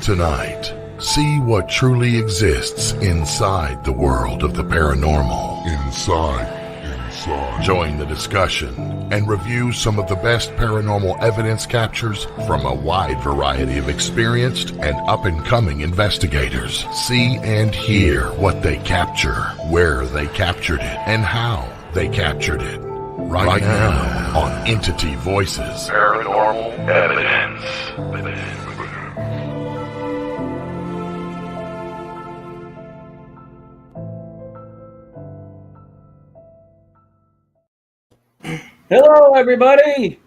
Tonight, see what truly exists inside the world of the paranormal. Inside. Join the discussion and review some of the best paranormal evidence captures from a wide variety of experienced and up-and-coming investigators. See and hear what they capture, where they captured it, and how they captured it. Right now on Entity Voices Paranormal Evidence. Hello, everybody.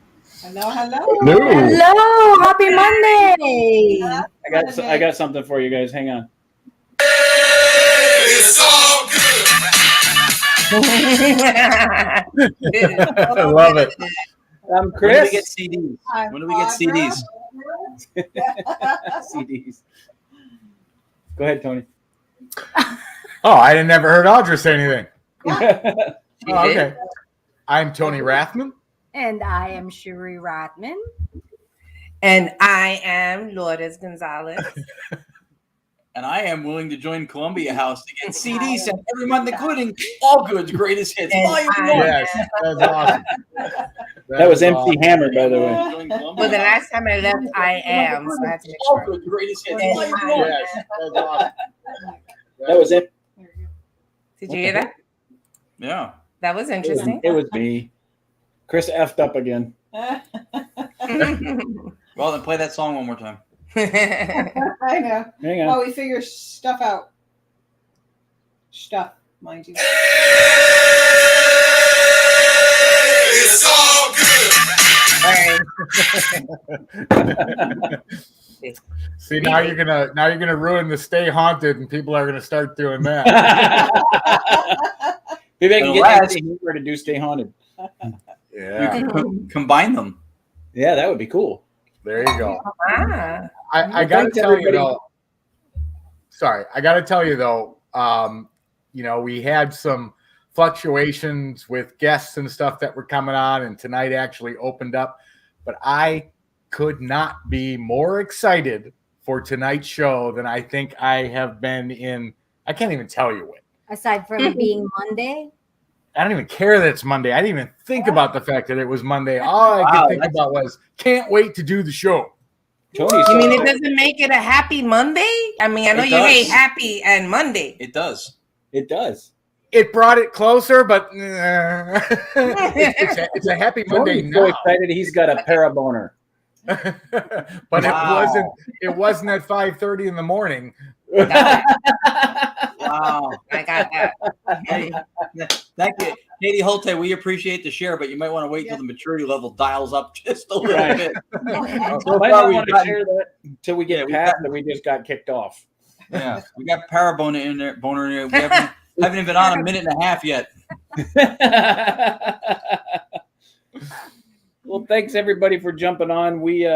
Hello. Hello. Happy Monday. I got something for you guys. Hang on. It's all good. I love it. I'm Chris. When do we get CDs? When do we get CDs? CDs. Go ahead, Tony. Oh, I never heard Audra say anything. Oh, okay. I'm Tony Rathman. And I am Cherie Ratman. And I am Lourdes Gonzalez. And I am willing to join Columbia House to get CDs sent every month, including All Good's Greatest Hits. Yes, that's awesome. That was MC Hammer, by the way. Well, the last time I left, I am. So I have to make All sure. Good's Greatest Hits. And Yes, that's awesome. That was it. Did you hear that? Yeah. That was interesting. It was me. Chris effed up again. Well, then play that song one more time. I know. Hang on. Oh, we figure stuff out. Stuff, mind you. It's all good. See, now you're gonna ruin the Stay Haunted, and people are gonna start doing that. Maybe I can get Unless- Anthony Hoover to do Stay Haunted. Yeah, Combine them. Yeah, that would be cool. there you go. Ah. I gotta tell you though. Sorry, I gotta tell you though. We had some fluctuations with guests and stuff that were coming on, and tonight actually opened up. But I could not be more excited for tonight's show than I think I have been in. I can't even tell you when. Aside from being Monday. I don't even care that it's Monday. I didn't even think about the fact that it was Monday. All I could think about was can't wait to do the show. Tony, You mean it doesn't make it a happy Monday? I mean, I know It you does. hate happy and Monday. It does. It does. It brought it closer, but it's a happy Monday Tony's so now. excited he's got a paraboner. But Wow. it wasn't at 5:30 in the morning. Wow. I got that. Hey, thank you. Katie Holte, we appreciate the share, but you might want to wait till the maturity level dials up just a little Right. bit. So far I don't we've want to gotten- share that until we get Yeah, we've past got- that we just got kicked off. Yeah, we got Parabona in there. Boner in there. We haven't even been on a minute and a half yet. Well, thanks everybody for jumping on. We,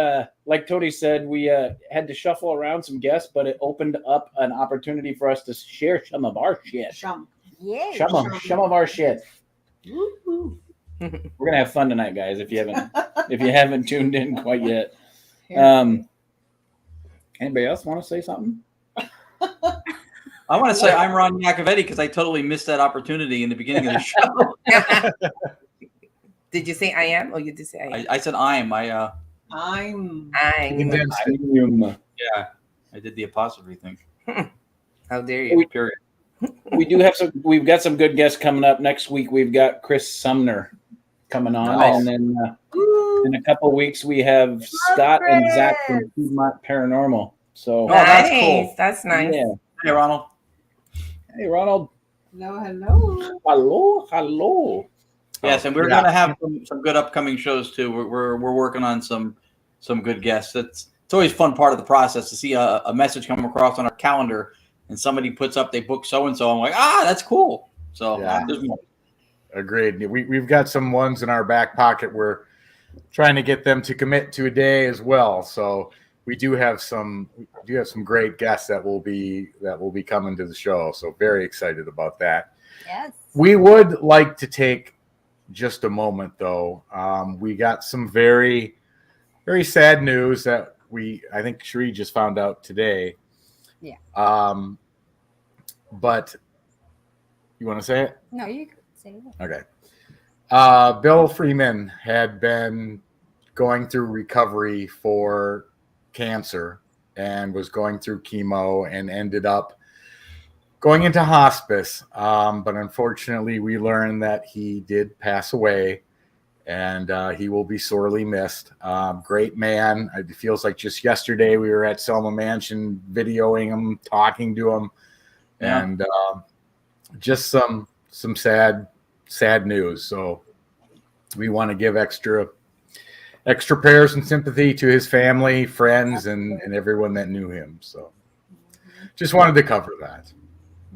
like Tony said, we had to shuffle around some guests, but it opened up an opportunity for us to share some of our shit. Yay. Some of our shit. We're gonna have fun tonight, guys. If you haven't tuned in quite yet. Anybody else want to say something? I want to say I'm Ron Yacovetti because I totally missed that opportunity in the beginning of the show. Did you say I am? Or you did say I am? I said I'm. I'm. Yeah, I did the apostrophe thing. How dare you? Period. We've got some good guests coming up next week. We've got Chris Sumner coming on, Nice. and then in a couple of weeks we have Scott and Zach from Piedmont Paranormal. So, Oh, that's cool. Nice. That's nice. yeah. Hey, Ronald. Hey, Ronald. Hello. Yes, and we're going to have some good upcoming shows too. We're working on some good guests. It's always a fun part of the process to see a message come across on our calendar and somebody puts up they book so and so. I'm like, that's cool. So there's more. Agreed. We've got some ones in our back pocket. We're trying to get them to commit to a day as well. So we do have some great guests that will be coming to the show. So very excited about that. Yes. We would like to take just a moment, though. We got some very, very sad news that I think Cherie just found out today. Yeah. But you want to say it? No, you can say it. Okay. Bill Freeman had been going through recovery for cancer and was going through chemo and ended up going into hospice. But unfortunately, we learned that he did pass away, and he will be sorely missed. Great man. It feels like just yesterday we were at Selma Mansion videoing him, talking to him, and just some sad news. So we want to give extra prayers and sympathy to his family, friends, and everyone that knew him. So just wanted to cover that.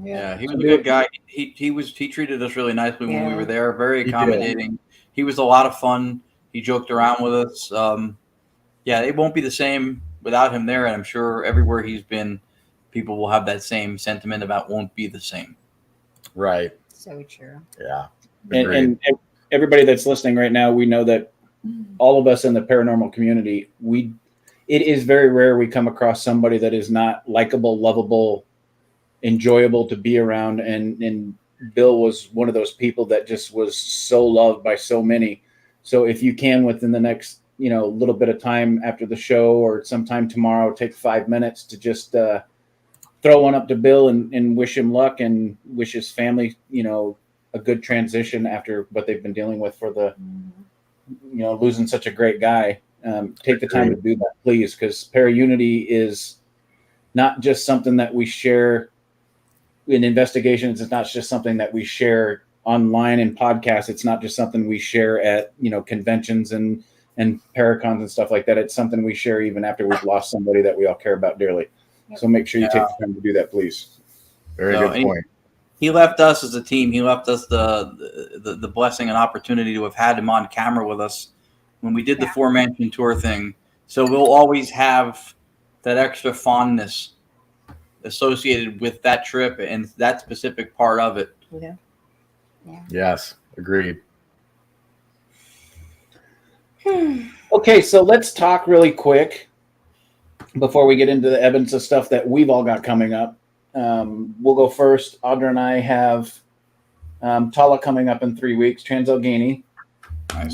Yeah, he was a good guy. He treated us really nicely when we were there. Very accommodating. He was a lot of fun. He joked around with us. It won't be the same without him there, and I'm sure everywhere he's been, people will have that same sentiment about won't be the same. Right. So true. Yeah. And everybody that's listening right now, we know that all of us in the paranormal community, it is very rare we come across somebody that is not likable, lovable, enjoyable to be around. And Bill was one of those people that just was so loved by so many. So if you can, within the next, little bit of time after the show or sometime tomorrow, take 5 minutes to just throw one up to Bill and wish him luck and wish his family, a good transition after what they've been dealing with for the, losing such a great guy. Take the time to do that, please, because Paraunity is not just something that we share in investigations. It's not just something that we share online in podcasts. It's not just something we share at, conventions and paracons and stuff like that. It's something we share even after we've lost somebody that we all care about dearly. So make sure you take the time to do that, please. Very good point. He left us as a team. He left us the blessing and opportunity to have had him on camera with us when we did the 4-mansion tour thing. So we'll always have that extra fondness associated with that trip and that specific part of it. Yeah. Yes, agreed. Okay, so let's talk really quick before we get into the evidence of stuff that we've all got coming up. We'll go first. Audra and I have Tala coming up in 3 weeks, Trans-Allegheny.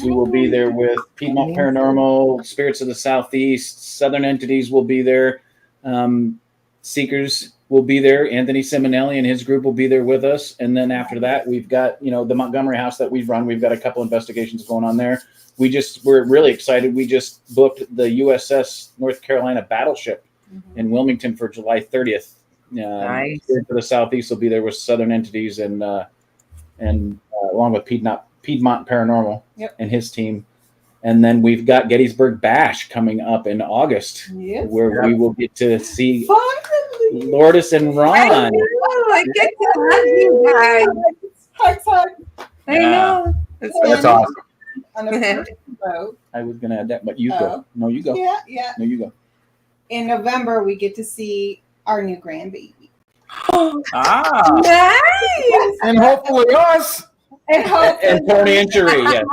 We will be there with Piedmont Paranormal, Spirits of the Southeast, Southern Entities will be there. Seekers will be there. Anthony Simonelli and his group will be there with us. And then after that, we've got, the Montgomery house that we've run. We've got a couple investigations going on there. We're really excited. We just booked the USS North Carolina battleship in Wilmington for July 30th. Nice. For the Southeast will be there with Southern Entities and along with Piedmont Paranormal and his team. And then we've got Gettysburg Bash coming up in August, where we will get to see Lourdes and Ron. I get to love you guys. I know. That's awesome. On a personal note, I was going to add that, but you go. No, you go. Yeah. No, you go. In November, we get to see our new grandbaby. Nice. And hopefully us. And Tony and Cherie, yes.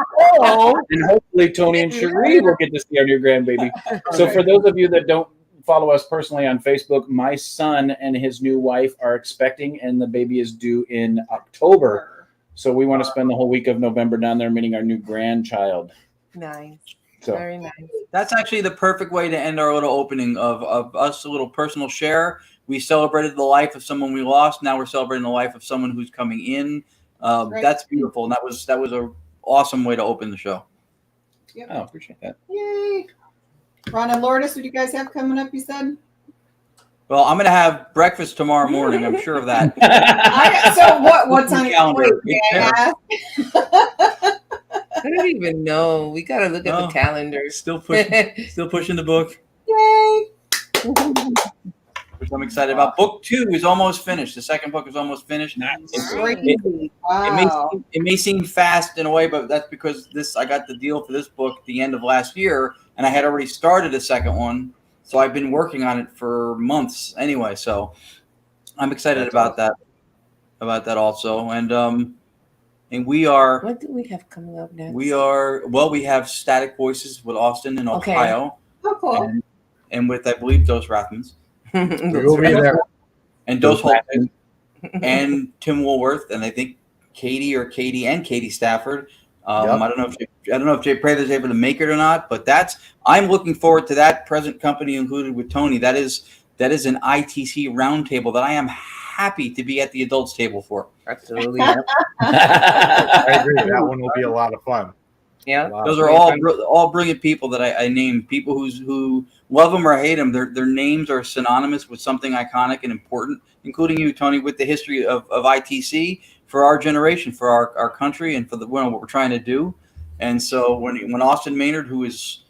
And hopefully Tony and Cherie will get to see our new grandbaby. So for those of you that don't follow us personally on Facebook, my son and his new wife are expecting, and the baby is due in October. So we want to spend the whole week of November down there meeting our new grandchild. Nice. So Very nice. That's actually the perfect way to end our little opening of us, a little personal share. We celebrated the life of someone we lost. Now we're celebrating the life of someone who's coming in. That's beautiful. And that was a awesome way to open the show. Yep. Oh, appreciate that. Yay. Ron and Lourdes, what do you guys have coming up, you said? Well, I'm going to have breakfast tomorrow morning. I'm sure of that. So what's on your calendar? plate? May I ask? I don't even know. We got to look at the calendar. Still pushing the book. Yay. Which I'm excited about. Book 2 is almost finished. The second book is almost finished. Wow. It may seem fast in a way, but that's because I got the deal for this book at the end of last year, and I had already started a second one. So I've been working on it for months anyway. So I'm excited about that also. And we are. What do we have coming up next? We have Static Voices with Austin in Ohio. Oh, cool. and with, I believe, Dos Rathmans. We will be there. And Dos Holtman and Tim Woolworth, and I think Katie Stafford. Yep. I don't know if Jay Prather's able to make it or not, but I'm looking forward to that present company included with Tony. That is an ITC roundtable that I am happy to be at the adults table for. Absolutely. I agree. That one will be a lot of fun. Yeah. Those are all brilliant people that I named. People who love them or hate them. Their names are synonymous with something iconic and important, including you, Tony, with the history of ITC for our generation, for our country, and for what we're trying to do. And so when Austin Maynard, who is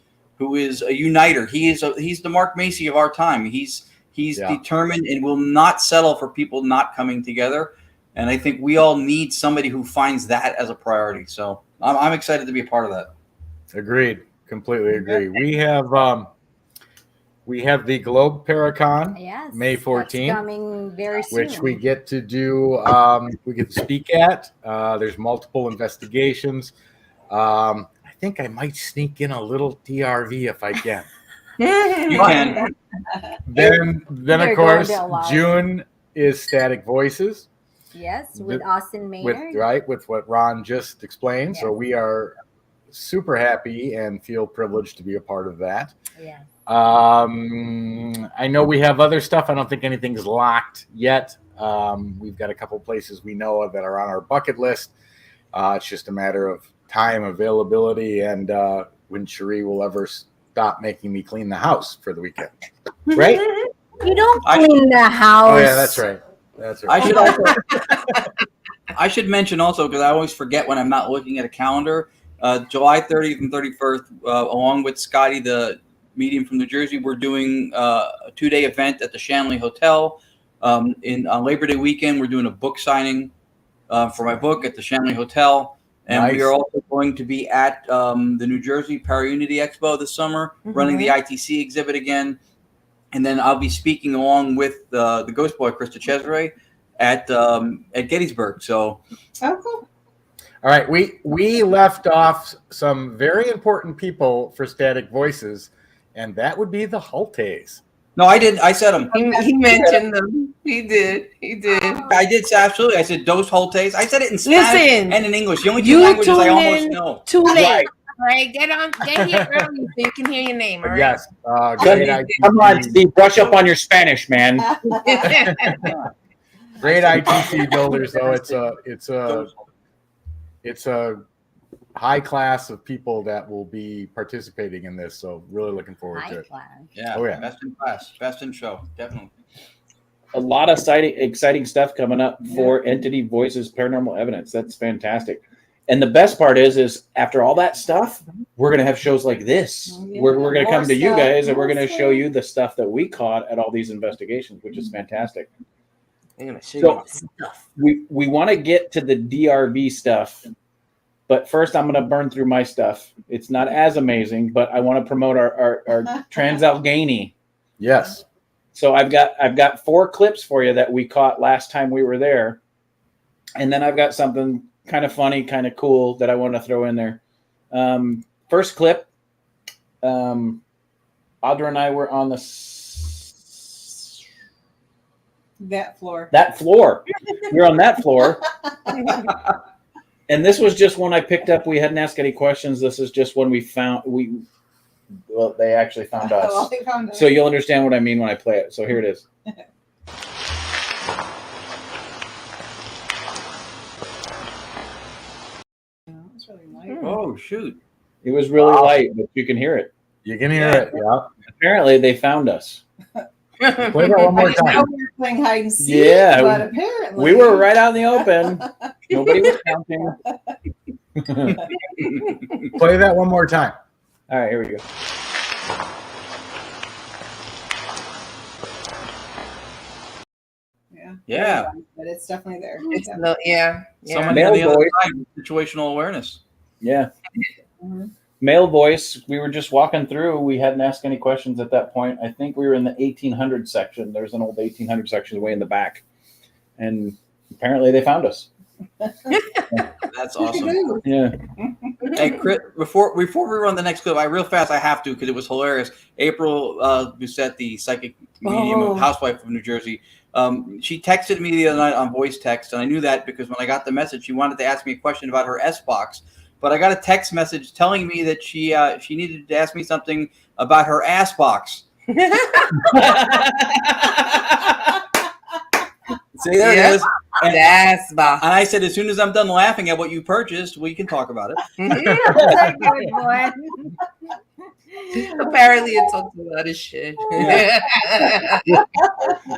a uniter, he's the Mark Macy of our time. He's determined and will not settle for people not coming together. And I think we all need somebody who finds that as a priority. So I'm excited to be a part of that. Agreed. Completely agree. We have the Globe Paracon, Yes, May 14th, coming very soon. which we get to do. We get to speak at. There's multiple investigations. I think I might sneak in a little DRV if I can. You can. Then They're of course, going to allow it. June is Static Voices. Yes, with Austin Maynard. With what Ron just explained. Yes. So we are super happy and feel privileged to be a part of that. Yeah. I know we have other stuff. I don't think anything's locked yet. We've got a couple places we know of that are on our bucket list. It's just a matter of time, availability, and when Cherie will ever stop making me clean the house for the weekend. Right? You don't clean the house. Oh yeah, that's right. That's right. I should mention also, because I always forget when I'm not looking at a calendar, July 30th and 31st, along with Scotty, the medium from New Jersey, we're doing a 2-day event at the Shanley Hotel. On Labor Day weekend, we're doing a book signing for my book at the Shanley Hotel. And Nice. we are also going to be at the New Jersey Para-Unity Expo this summer, running the ITC exhibit again. And then I'll be speaking along with the Ghost Boy, Krista Cesare, at Gettysburg. So, cool. All right, we left off some very important people for Static Voices, and that would be the Hultes. no, I didn't. I said them. He mentioned them. He did. I did say absolutely. I said Dos Holtes. I said it in Spanish Listen, and in English. The only two you languages I tuned almost in know. too late. Right. All right, get here early so you can hear your name. All right. Yes, great Come on, ITC, Steve, brush up on your Spanish, man. great ITC builders. Though it's a high class of people that will be participating in this. So really looking forward to High it. class. Yeah, Oh, yeah. best in class, best in show, definitely. A lot of exciting stuff coming up for Entity Voices Paranormal Evidence. That's fantastic. And the best part is after all that stuff, we're going to have shows like this. Yeah, We're going to more come to you stuff, guys and we're more going to show stuff. you the stuff that we caught at all these investigations, which is fantastic. I'm gonna show So- you the stuff. We want to get to the DRV stuff, but first I'm going to burn through my stuff. It's not as amazing, but I want to promote our Trans-Allegheny. Yes. So I've got 4 clips for you that we caught last time we were there, and then I've got something kind of funny, kind of cool that I want to throw in there. First clip, Audra and I were on That floor. that floor. We're on that floor, and this was just one I picked up. We hadn't asked any questions. This is just one we found. Well, they actually found us. Well, they found us. So you'll understand what I mean when I play it. So here it is. It's really light. Oh shoot! It was really light, but you can hear it. You can hear it. Yeah. Apparently, they found us. Play that one more I didn't know time. we were playing hide and seek, Yeah, but apparently We were right out in the open. Nobody was counting. Play that one more time. All right, here we go. Yeah. But it's definitely there. It's Yeah. Somebody Male on the other voice. side with situational awareness. Yeah. Mhm. Male voice. We were just walking through. We hadn't asked any questions at that point. I think we were in the 1800 section. There's an old 1800 section way in the back. And apparently they found us. That's awesome. Yeah. Hey, Chris, before we run the next clip, I have to because it was hilarious. April Doucette, the psychic medium housewife of New Jersey, she texted me the other night on voice text, and I knew that because when I got the message, she wanted to ask me a question about her S box. But I got a text message telling me that she needed to ask me something about her ass box. See, there it is. And I said, as soon as I'm done laughing at what you purchased, we can talk about it. Apparently, it talks a lot of shit. Yeah.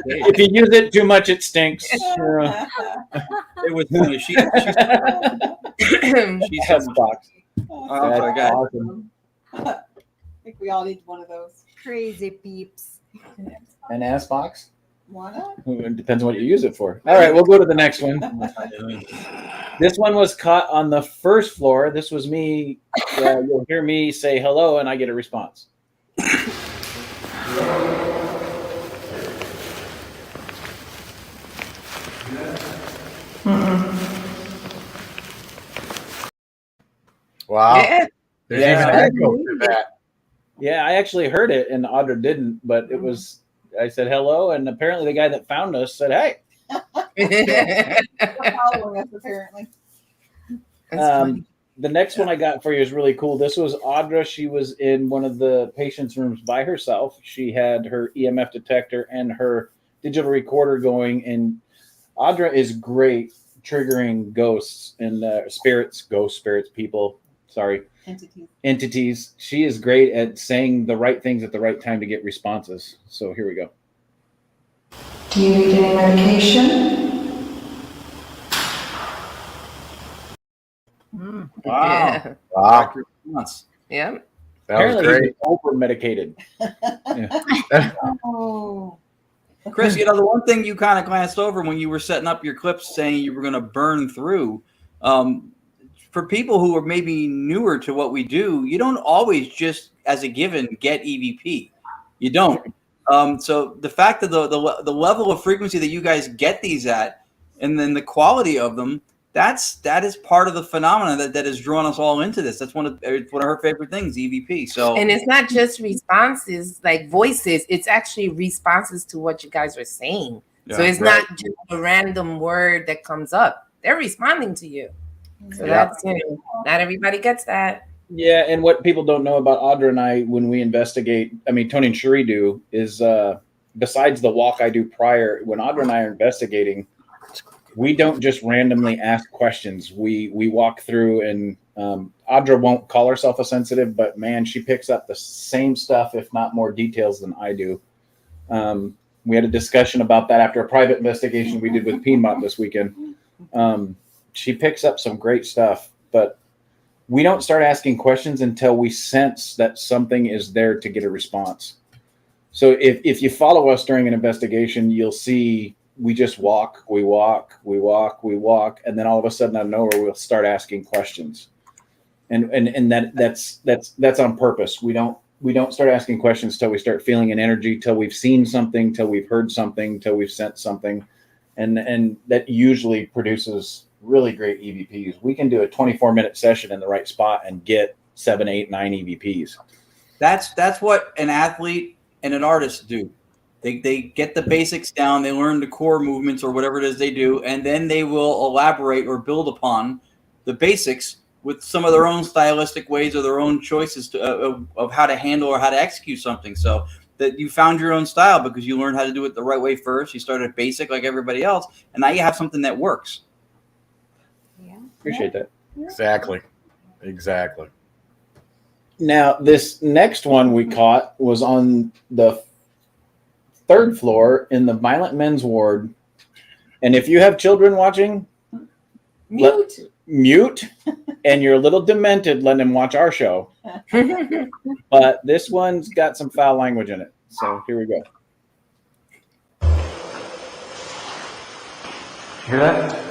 If you use it too much, it stinks. It was funny. She's box. Oh, That's awesome. I think we all need one of those. Crazy peeps. An ass box? Why not? It depends on what you use it for. All right, we'll go to the next one. This one was caught on the first floor. This was me. You'll hear me say hello, and I get a response. Wow. Yeah. There's Yeah. even an echo to that. Yeah, I actually heard it, and Audra didn't, but it was. I said hello, and apparently the guy that found us said, "Hey." They're following us, apparently. The next one I got for you is really cool. This was Audra. She was in one of the patient's rooms by herself. She had her EMF detector and her digital recorder going, and Audra is great triggering ghosts and ghost spirits, people. Sorry. Entities. She is great at saying the right things at the right time to get responses. So here we go. Do you need any medication? Wow. Wow. Yeah. That was Apparently great. he's over medicated. Oh. Chris, the one thing you kind of glanced over when you were setting up your clips saying you were going to burn through, for people who are maybe newer to what we do, you don't always just as a given get EVP. You don't. So the fact that the level of frequency that you guys get these at, and then the quality of them, that is part of the phenomenon that has drawn us all into this. That's one of her favorite things, EVP. So, and it's not just responses like voices; it's actually responses to what you guys are saying. Yeah, so it's not just a random word that comes up; they're responding to you. So that's not everybody gets that. Yeah, and what people don't know about Audra and I when we investigate, I mean, Tony and Cherie do, is besides the walk I do prior, when Audra and I are investigating, we don't just randomly ask questions. We walk through, and Audra won't call herself a sensitive, but man, she picks up the same stuff, if not more details than I do. We had a discussion about that after a private investigation we did with Piedmont this weekend. She picks up some great stuff, but we don't start asking questions until we sense that something is there to get a response. So if you follow us during an investigation, you'll see we just walk, we walk, and then all of a sudden out of nowhere we'll start asking questions. And that's on purpose. We don't start asking questions till we start feeling an energy, till we've seen something, till we've heard something, till we've sensed something. And that usually produces really great EVPs. We can do a 24-minute session in the right spot and get 7, 8, 9 EVPs. That's what an athlete and an artist do. They get the basics down, they learn the core movements or whatever it is they do, and then they will elaborate or build upon the basics with some of their own stylistic ways or their own choices of how to handle or how to execute something. So that you found your own style because you learned how to do it the right way first. You started basic like everybody else, and now you have something that works. Appreciate that. Exactly. Now, this next one we caught was on the 3rd floor in the violent men's ward. And if you have children watching, mute, and you're a little demented, let them watch our show. But this one's got some foul language in it. So here we go. Hear that?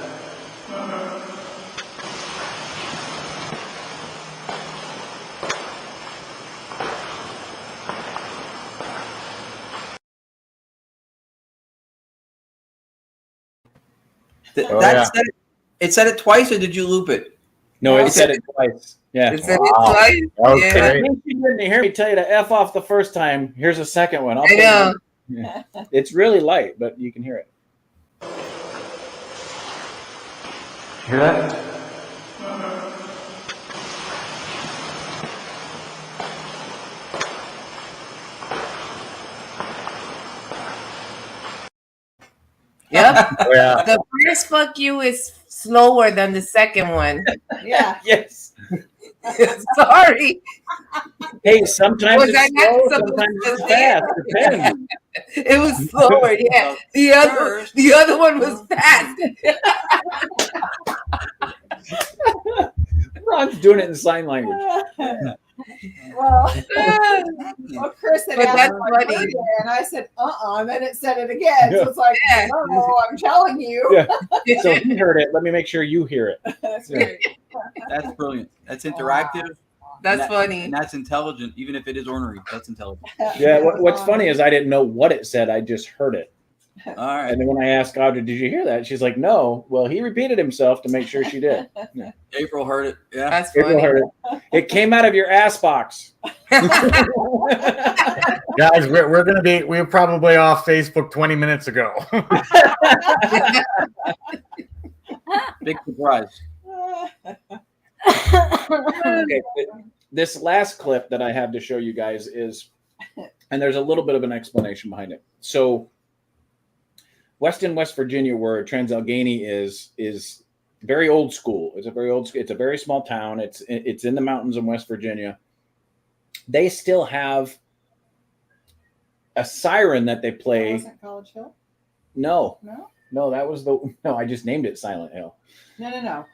It said it twice, or did you loop it? No, it said it twice. Yeah. It said it twice. Okay. Yeah. In case you didn't hear me tell you to F off the first time, here's a second one. I know. Yeah. It's really light, but you can hear it. Hear that? Yep. Yeah. The first fuck you is slower than the second one. Yeah. Yes. Sorry. Hey, sometimes Was I it's not slow, supposed sometimes to it's say it? fast. Depends. It was slower, yeah. The other one was fast. Ron's doing it in sign language. Well, Chris had But asked that's my funny. birthday, and I said, and then it said it again. So it's like, Yeah. no, I'm telling you. Yeah. So he heard it. Let me make sure you hear it. That's Yeah. great. That's brilliant. That's interactive. That's and funny. And that's intelligent, even if it is ornery. That's intelligent. Yeah. What's funny is I didn't know what it said. I just heard it. All right. And then when I asked Audra, did you hear that? She's like, no. Well, he repeated himself to make sure she did. Yeah. April heard it. Yeah. That's April funny. heard it. It came out of your ass box. Guys, we're probably off Facebook 20 minutes ago. Big surprise. Okay, this last clip that I have to show you guys is, and there's a little bit of an explanation behind it. So, Weston, West Virginia, where Trans-Allegheny is very old school. It's a very small town. It's in the mountains in West Virginia. They still have a siren that they play. Wasn't College Hill? No, No? I just named it Silent Hill. No.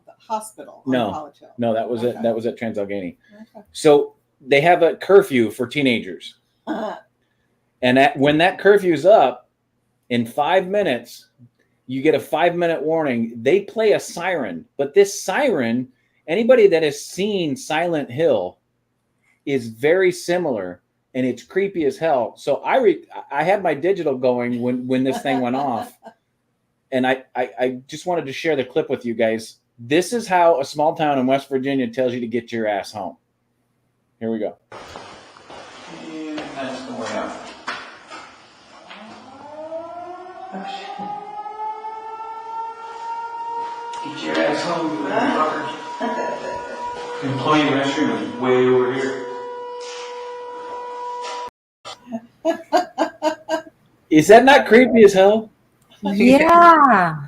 The hospital. No. On College Hill. No, that was Okay. it. That was at Trans-Allegheny. Okay. So they have a curfew for teenagers. And when that curfew's up, in 5 minutes, you get a 5-minute warning. They play a siren, but this siren, anybody that has seen Silent Hill, is very similar, and it's creepy as hell. So I had my digital going when this thing went off, and I just wanted to share the clip with you guys. This is how a small town in West Virginia tells you to get your ass home. Here we go. And that's the way out. Get your ass home, you little fuckers. Employee restroom is way over here. Is that not creepy as hell? Yeah.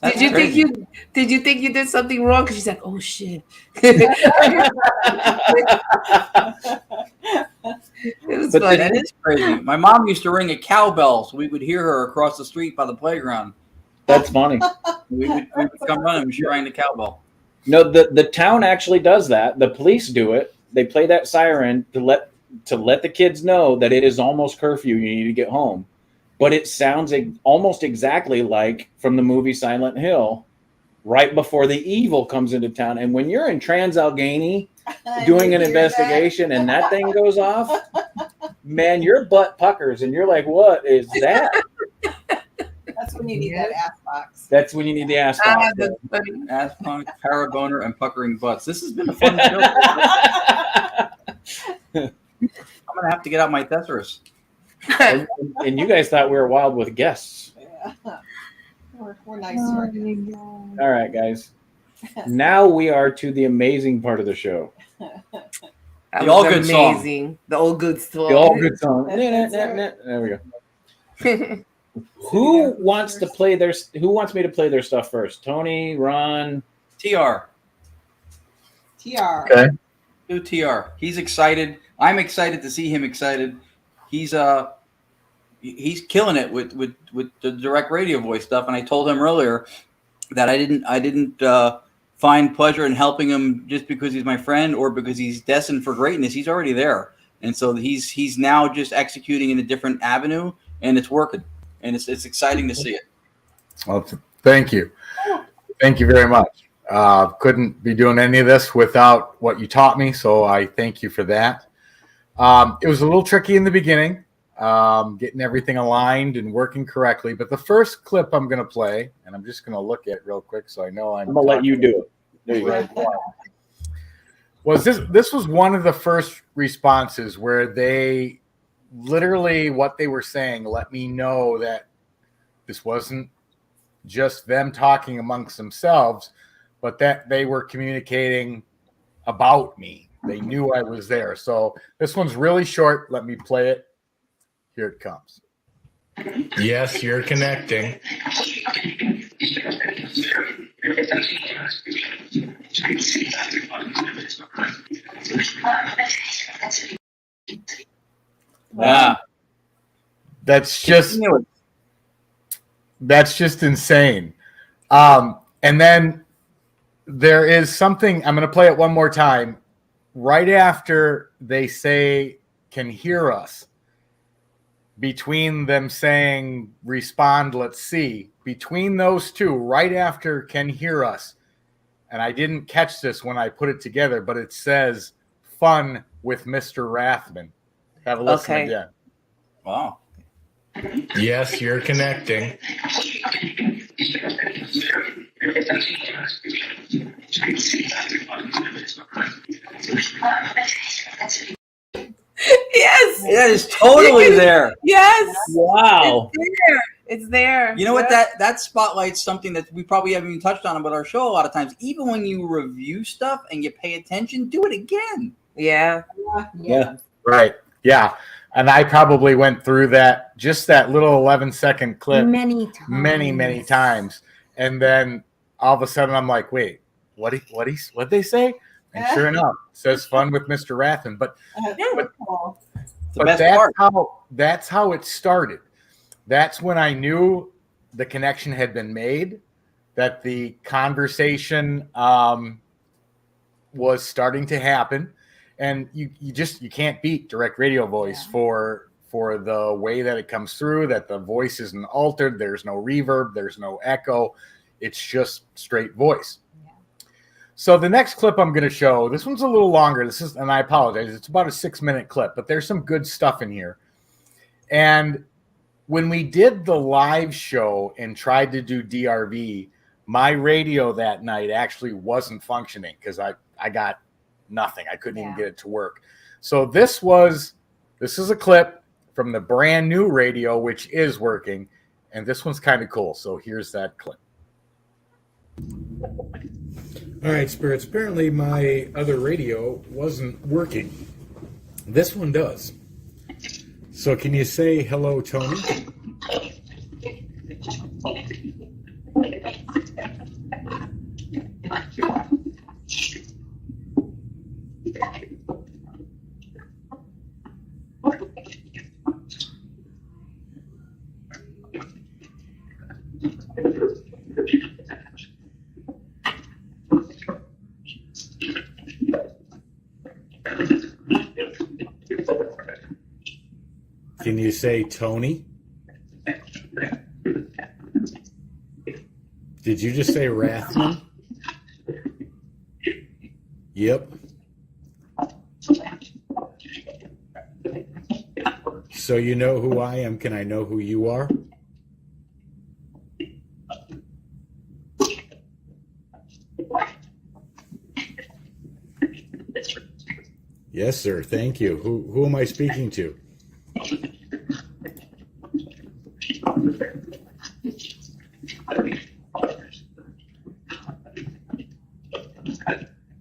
Did you think you did something wrong? Because she's like, oh shit. It was funny. That is crazy. My mom used to ring a cowbell, so we would hear her across the street by the playground. That's funny. We would come running and she rang the cowbell. No, the town actually does that. The police do it. They play that siren to let the kids know that it is almost curfew. You need to get home. But it sounds almost exactly like from the movie Silent Hill, right before the evil comes into town. And when you're in Trans-Allegheny doing an investigation and that thing goes off, man, your butt puckers and you're like, what is that? That's when you need that ass box. That's when you need the ass box. That's funny. Ass punk, paraboner, and puckering butts. This has been a fun show. I'm going to have to get out my thesaurus. and you guys thought we were wild with guests. Yeah. We're nice to our kids. All right, guys. Now we are to the amazing part of the show. That The was all good song. amazing. The all good song. The all good song. That's right. There we go. Who wants me to play their stuff first? Tony, Ron, TR. TR. Okay. Do TR. He's excited. I'm excited to see him excited. He's killing it with the direct radio voice stuff. And I told him earlier that I didn't find pleasure in helping him just because he's my friend or because he's destined for greatness. He's already there, and so he's now just executing in a different avenue, and it's working, and it's exciting to see it. Well, thank you. Thank you very much. Couldn't be doing any of this without what you taught me, so I thank you for that. It was a little tricky in the beginning. getting everything aligned and working correctly. But the first clip I'm going to play, and I'm just going to look at it real quick so I know I'm going to let you do it. There you go. Was this was one of the first responses where they literally what they were saying let me know that this wasn't just them talking amongst themselves, but that they were communicating about me. They knew I was there. So this one's really short. Let me play it. Here it comes. Yes, you're connecting. Yeah. That's just insane. And then there is something, I'm going to play it one more time. Right after they say, can hear us, between them saying, respond, let's see, between those two, right after can hear us, and I didn't catch this when I put it together, but it says, fun with Mr. Rathman. Have a listen again. Wow. Yes, you're connecting. Yes. It is totally there. Yes. Wow. It's there. You know what? That spotlight's something that we probably haven't even touched on about our show a lot of times. Even when you review stuff and you pay attention, do it again. Yeah. Yeah. Right. Yeah. And I probably went through that, just that little 11-second clip many times. And then all of a sudden I'm like, wait, what'd they say? And sure enough, it says fun with Mr. Rathman. But that's how it started. That's when I knew the connection had been made, that the conversation was starting to happen. And you can't beat direct radio voice for the way that it comes through, that the voice isn't altered. There's no reverb. There's no echo. It's just straight voice. Yeah. So the next clip I'm going to show, this one's a little longer. And I apologize. It's about a 6-minute clip, but there's some good stuff in here. And when we did the live show and tried to do DRV, my radio that night actually wasn't functioning because I got nothing. I couldn't even get it to work. So this is a clip from the brand new radio, which is working. And this one's kind of cool. So here's that clip. All right, spirits. Apparently my other radio wasn't working. This one does. So can you say hello, Tony? Can you say Tony? Did you just say Rathman? Yep. So you know who I am. Can I know who you are? Yes, sir. Thank you. Who am I speaking to?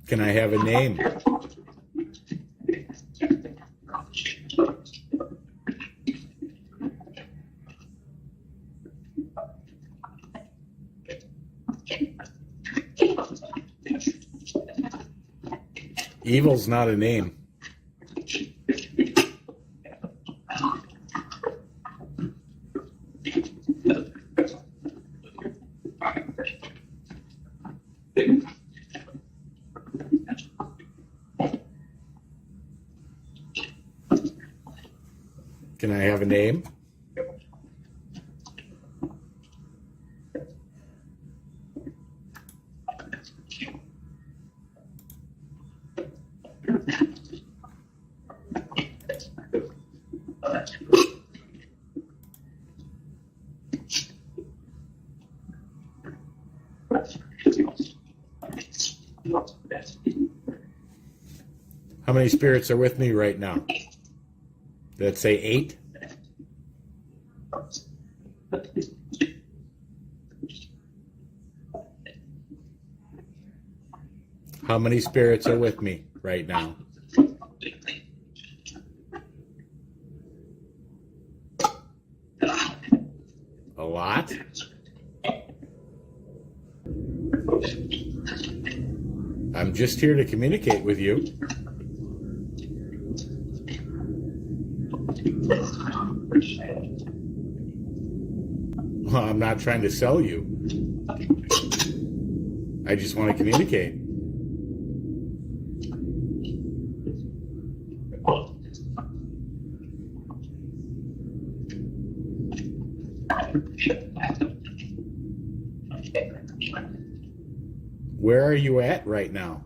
Can I have a name? Evil's not a name. Can I have a name? How many spirits are with me right now? Did it say 8? How many spirits are with me right now? A lot? I'm just here to communicate with you. Well, I'm not trying to sell you. I just want to communicate. Where are you at right now?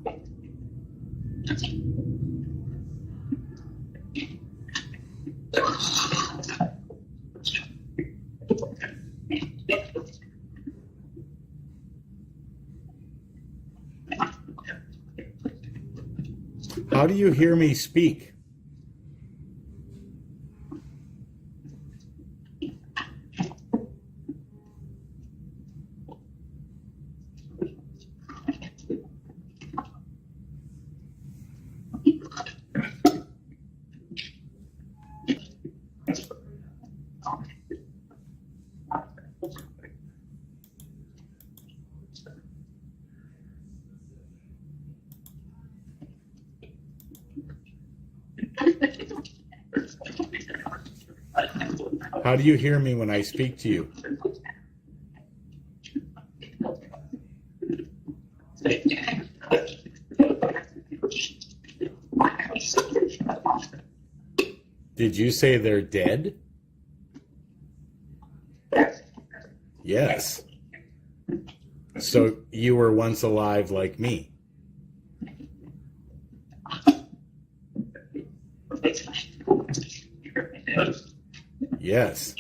How do you hear me speak? How do you hear me when I speak to you? Did you say they're dead? Yes. So you were once alive like me. Yes.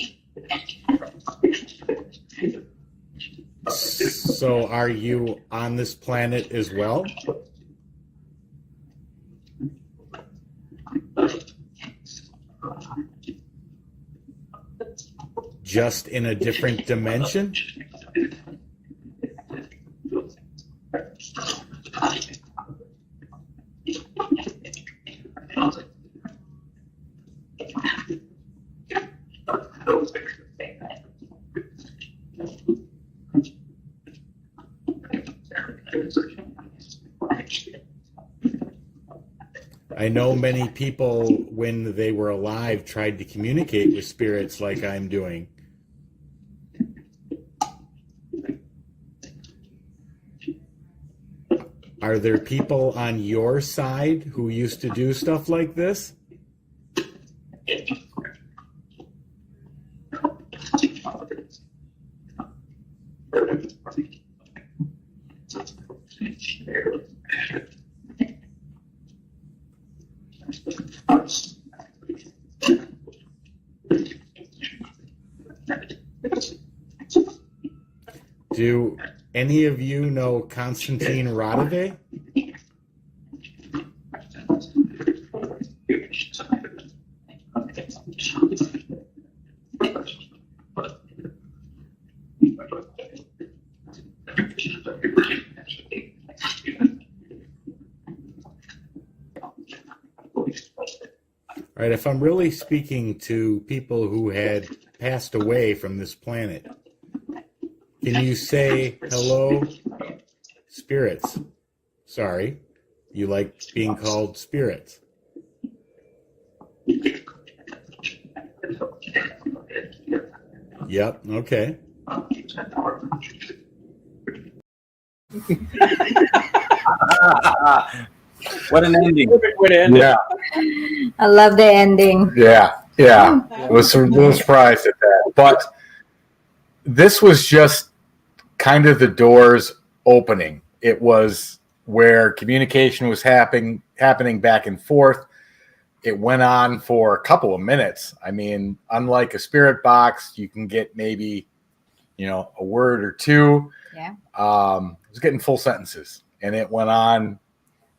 So are you on this planet as well? Just in a different dimension? I know many people, when they were alive, tried to communicate with spirits like I'm doing. Are there people on your side who used to do stuff like this? Do any of you know Konstantin Radove? All right, if I'm really speaking to people who had passed away from this planet, can you say hello, spirits? Sorry, you like being called spirits. Yep, okay. What an ending. Yeah. I love the ending. Yeah. I was a little surprised at that. But this was just kind of the doors opening. It was where communication was happening back and forth. It went on for a couple of minutes. I mean, unlike a spirit box, you can get maybe, a word or two. Yeah. I was getting full sentences, and it went on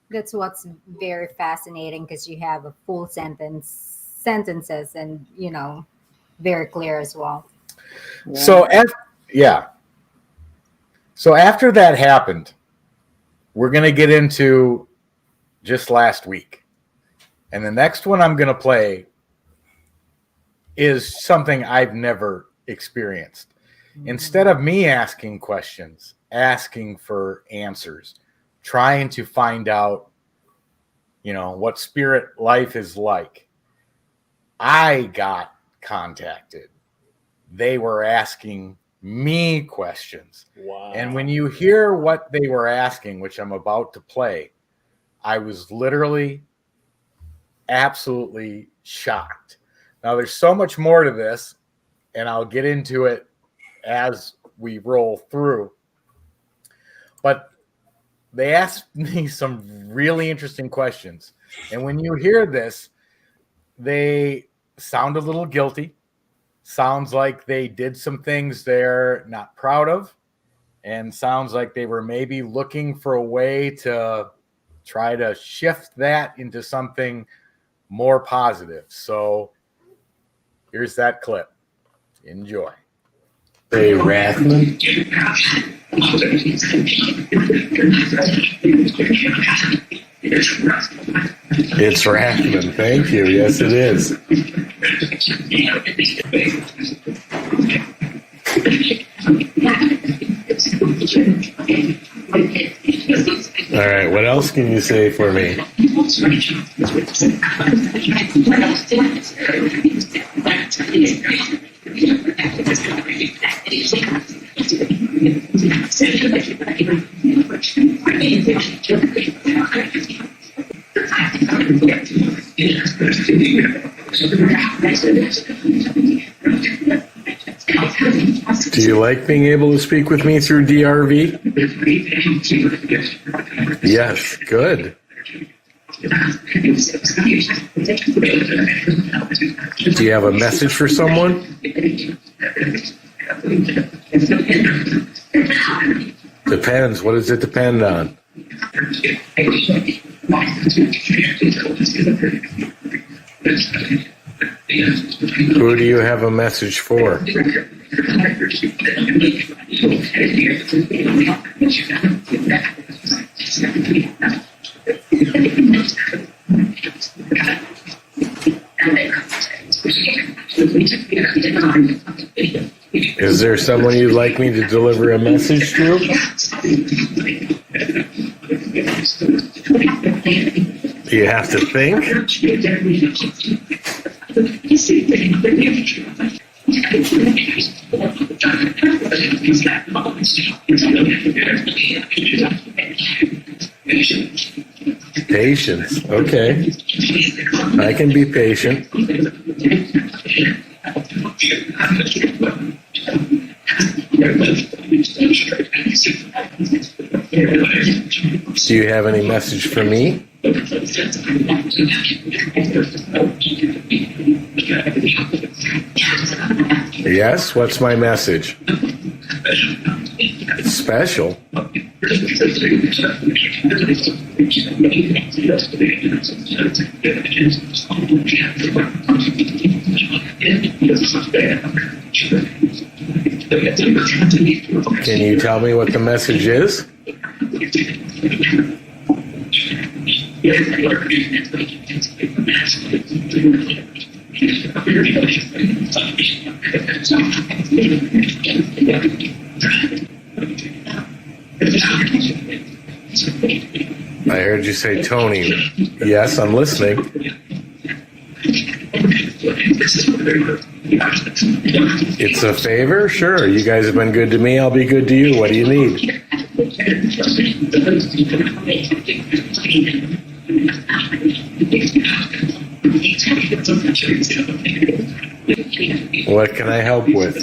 That's what's very fascinating, because you have a full sentences, and very clear as well. So So after that happened, we're going to get into just last week. And the next one I'm going to play is something I've never experienced. Instead of me asking questions, asking for answers, trying to find out, what spirit life is like, I got contacted. They were asking me questions. Wow. And when you hear what they were asking, which I'm about to play, I was literally absolutely shocked. Now, there's so much more to this, and I'll get into it as we roll through. But they asked me some really interesting questions. And when you hear this, they sound a little guilty. Sounds like they did some things they're not proud of. And sounds like they were maybe looking for a way to try to shift that into something more positive. So here's that clip. Enjoy. Hey, Rathman. It's Rathman. Thank you. Yes, it is. All right. What else can you say for me? Do you like being able to speak with me through DRV? Yes, good. Do you have a message for someone? Depends. What does it depend on? Who do you have a message for? Is there someone you'd like me to deliver a message to? You have to think? Patience. Okay. I can be patient. Do you have any message for me? Yes, what's my message? Special. Can you tell me what the message is? I heard you say Tony. Yes, I'm listening. It's a favor? Sure. You guys have been good to me. I'll be good to you. What do you need? What can I help with?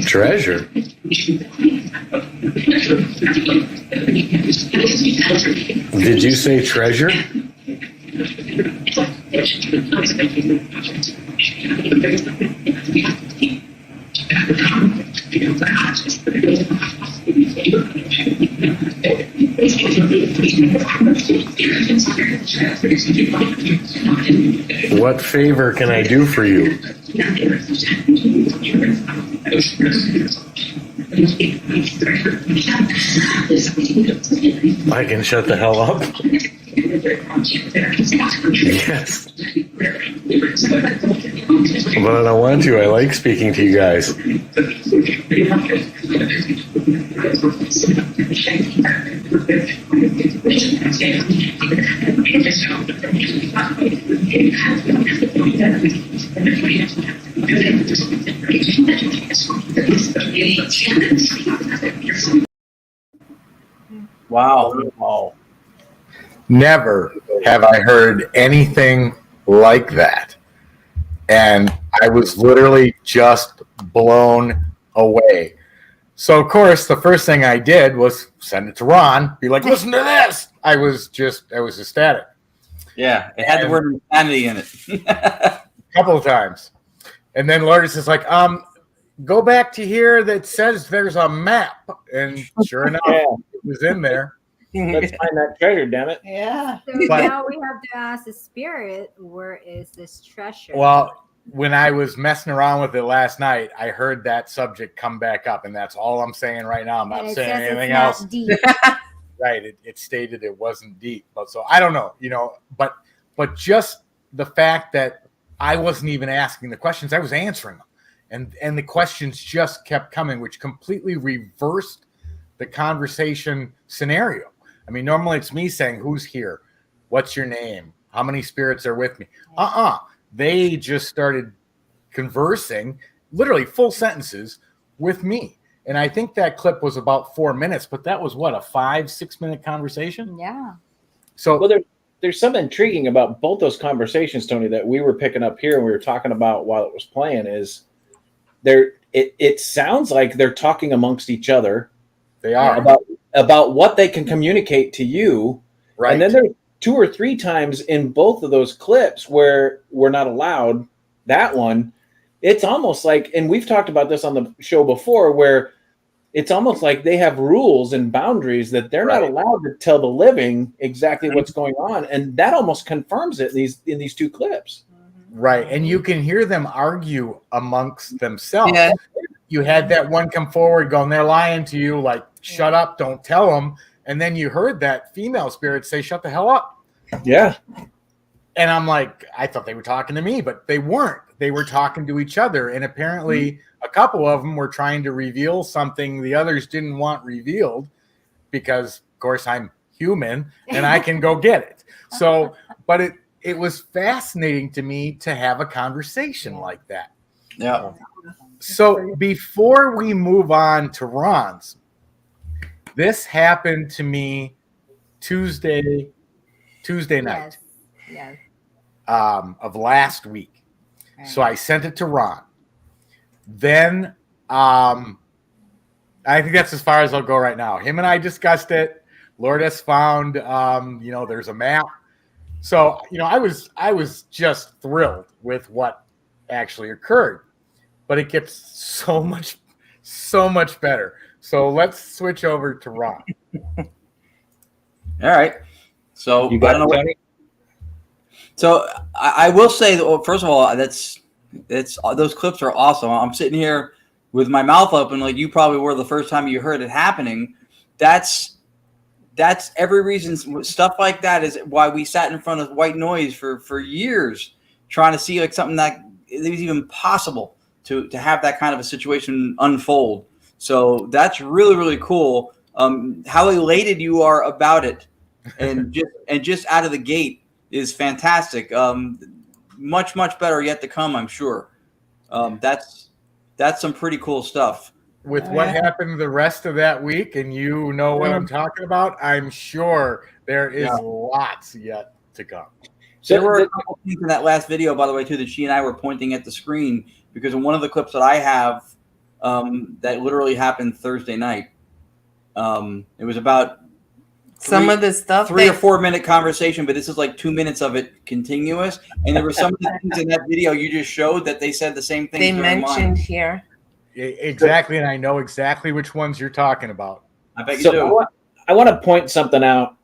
Treasure? Did you say treasure? What favor can I do for you? I can shut the hell up? Yes. But I don't want to. I like speaking to you guys. Wow. Never have I heard anything like that. And I was literally just blown away. So, of course, the first thing I did was send it to Ron, be like, listen to this. I was ecstatic. Yeah, it had the word insanity in it. A couple of times. And then Lourdes is like, go back to here that says there's a map. And sure enough, it was in there. Let's find that treasure, damn it. Yeah. So now we have to ask the spirit, where is this treasure? Well, when I was messing around with it last night, I heard that subject come back up, and that's all I'm saying right now. I'm not saying anything else. Deep. Right. It stated it wasn't deep. But so I don't know, but just the fact that I wasn't even asking the questions, I was answering them. And the questions just kept coming, which completely reversed the conversation scenario. I mean, normally it's me saying, who's here? What's your name? How many spirits are with me? They just started conversing, literally full sentences with me. And I think that clip was about 4 minutes, but that was what, a 5-6 minute conversation? Yeah. So well, there's something intriguing about both those conversations, Tony, that we were picking up here and we were talking about while it was playing is it sounds like they're talking amongst each other. They are. About what they can communicate to you. Right. And then there's 2 or 3 times in both of those clips where we're not allowed that one. It's almost like, and we've talked about this on the show before, where it's almost like they have rules and boundaries that they're not allowed to tell the living exactly what's going on. And that almost confirms it in these 2 clips. Right. And you can hear them argue amongst themselves. Yeah. You had that one come forward going, they're lying to you, like, shut up, don't tell them. And then you heard that female spirit say, shut the hell up. Yeah. And I'm like, I thought they were talking to me, but they weren't. They were talking to each other. And apparently a couple of them were trying to reveal something the others didn't want revealed because, of course, I'm human and I can go get it. So, but it was fascinating to me to have a conversation like that. Yeah. So before we move on to Ron's, this happened to me Tuesday night Yes. of last week. Right. So I sent it to Ron. Then I think that's as far as I'll go right now. Him and I discussed it. Lourdes found there's a map. So, I was just thrilled with what actually occurred. But it gets so much better. So let's switch over to Ron. All right. So you got it, So I will say that, first of all, that's those clips are awesome. I'm sitting here with my mouth open, like you probably were the first time you heard it happening. That's every reason. Stuff like that is why we sat in front of white noise for years, trying to see like something that it was even possible to have that kind of a situation unfold. So that's really, really cool. How elated you are about it, and just out of the gate is fantastic. Much better yet to come, I'm sure. That's some pretty cool stuff. With what happened the rest of that week, and you know what I'm talking about, I'm sure there is lots yet to come. So there were a couple things in that last video, by the way, too, that she and I were pointing at the screen, because in one of the clips that I have that literally happened Thursday night. It was about some of the stuff 3 or 4 minute conversation, but this is like 2 minutes of it continuous. And there were some of the things in that video you just showed that they said the same thing they mentioned here. Exactly, and I know exactly which ones you're talking about. I bet you do. I want to point something out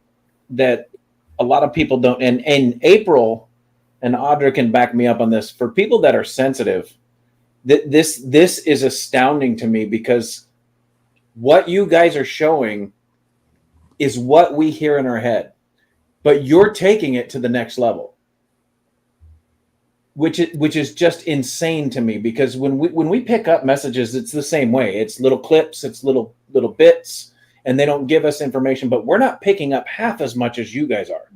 that a lot of people don't. And April and Audra can back me up on this. For people that are sensitive, this is astounding to me, because what you guys are showing is what we hear in our head, but you're taking it to the next level, which is just insane to me, because when we pick up messages, it's the same way. It's little clips, it's little bits, and they don't give us information, but we're not picking up half as much as you guys are.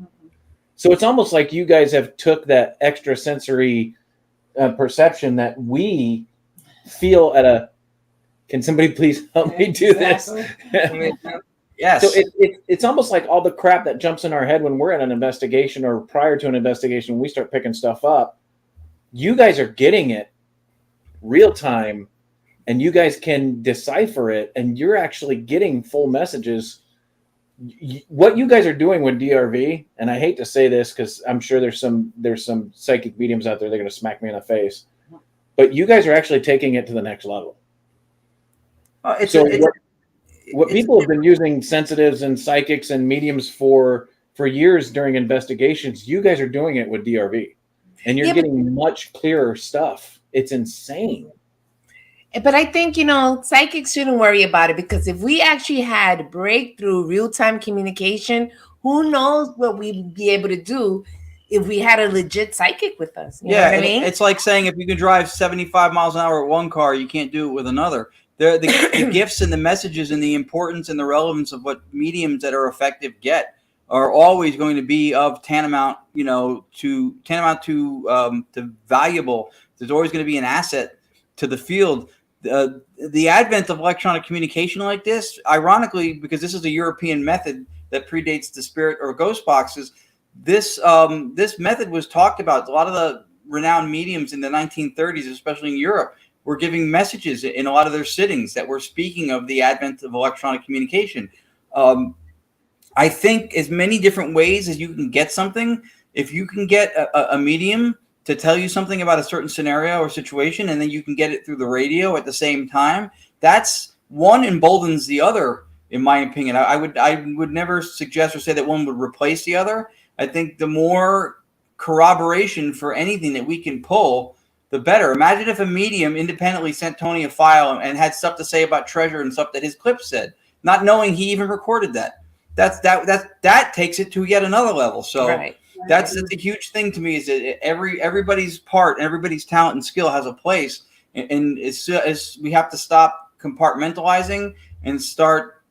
So it's almost like you guys have took that extrasensory perception that we feel at a. Can somebody please help me do this? Yes. So it's almost like all the crap that jumps in our head when we're in an investigation or prior to an investigation, we start picking stuff up. You guys are getting it real time, and you guys can decipher it, and you're actually getting full messages. What you guys are doing with DRV, and I hate to say this because I'm sure there's some psychic mediums out there that are going to smack me in the face, but you guys are actually taking it to the next level. What people have been using sensitives and psychics and mediums for years during investigations, you guys are doing it with DRV, and you're getting much clearer stuff. It's insane. But I think, psychics shouldn't worry about it, because if we actually had breakthrough real-time communication, who knows what we'd be able to do if we had a legit psychic with us. You know what I mean? It's like saying if you can drive 75 miles an hour with one car, you can't do it with another. The gifts and the messages and the importance and the relevance of what mediums that are effective get are always going to be of tantamount to valuable. There's always going to be an asset to the field. The advent of electronic communication like this, ironically, because this is a European method that predates the spirit or ghost boxes, this method was talked about. A lot of the renowned mediums in the 1930s, especially in Europe, were giving messages in a lot of their sittings that were speaking of the advent of electronic communication. I think as many different ways as you can get something, if you can get a medium to tell you something about a certain scenario or situation, and then you can get it through the radio at the same time, that's one emboldens the other, in my opinion. I would never suggest or say that one would replace the other. I think the more corroboration for anything that we can pull, the better. Imagine if a medium independently sent Tony a file and had stuff to say about treasure and stuff that his clip said, not knowing he even recorded that. That takes it to yet another level. So right. That's a huge thing to me, is that everybody's part and everybody's talent and skill has a place, and it's we have to stop compartmentalizing and start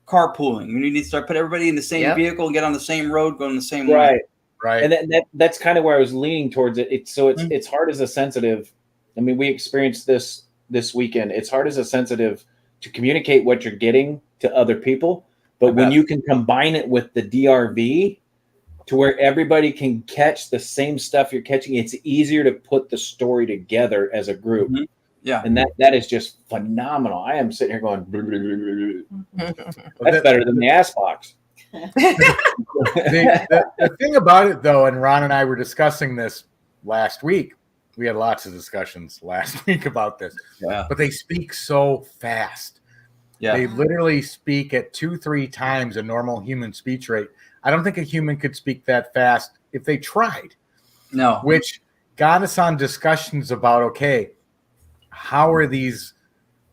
carpooling. We need to start put everybody in the same vehicle and get on the same road, going the same way. Right. And that's kind of where I was leaning towards it. It's hard as a sensitive. I mean, we experienced this weekend. It's hard as a sensitive to communicate what you're getting to other people, but when you can combine it with the DRV to where everybody can catch the same stuff you're catching, it's easier to put the story together as a group. Mm-hmm. Yeah. And that is just phenomenal. I am sitting here going, that's better than the ass box. The thing about it, though, and Ron and I were discussing this last week. We had lots of discussions last week about this. Yeah. But they speak so fast. Yeah. They literally speak at 2-3 times a normal human speech rate. I don't think a human could speak that fast if they tried. No. Which got us on discussions about, okay, how are these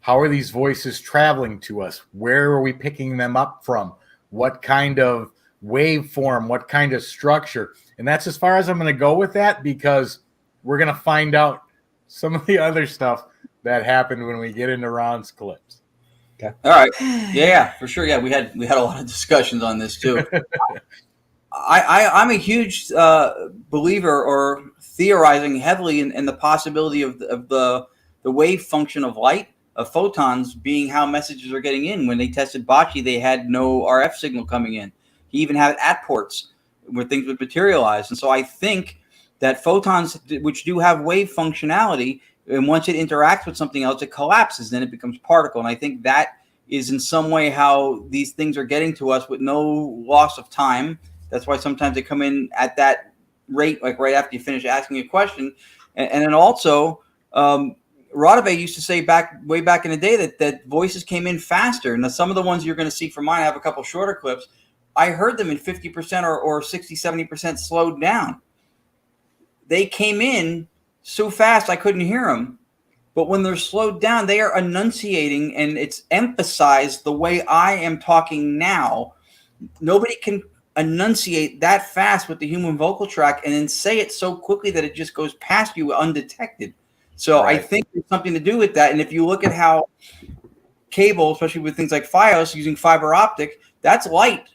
voices traveling to us? Where are we picking them up from? What kind of waveform? What kind of structure? And that's as far as I'm going to go with that, because we're going to find out some of the other stuff that happened when we get into Ron's clips. Okay. All right. Yeah, for sure. Yeah, we had a lot of discussions on this too. I'm a huge believer or theorizing heavily in the possibility of the wave function of light, of photons, being how messages are getting in. When they tested Bocce, they had no RF signal coming in. He even had at ports where things would materialize. And so I think that photons, which do have wave functionality, And once it interacts with something else, it collapses, then it becomes particle. And I think that is in some way how these things are getting to us with no loss of time. That's why sometimes they come in at that rate, like right after you finish asking a question. And then also, Rodave used to say way back in the day that voices came in faster. Now, some of the ones you're going to see from mine, I have a couple shorter clips. I heard them in 50% or 60, 70% slowed down. They came in so fast I couldn't hear them. But when they're slowed down, they are enunciating, and it's emphasized the way I am talking now. Nobody can enunciate that fast with the human vocal tract and then say it so quickly that it just goes past you undetected. So I think there's something to do with that. And if you look at how cable, especially with things like Fios using fiber optic, that's light.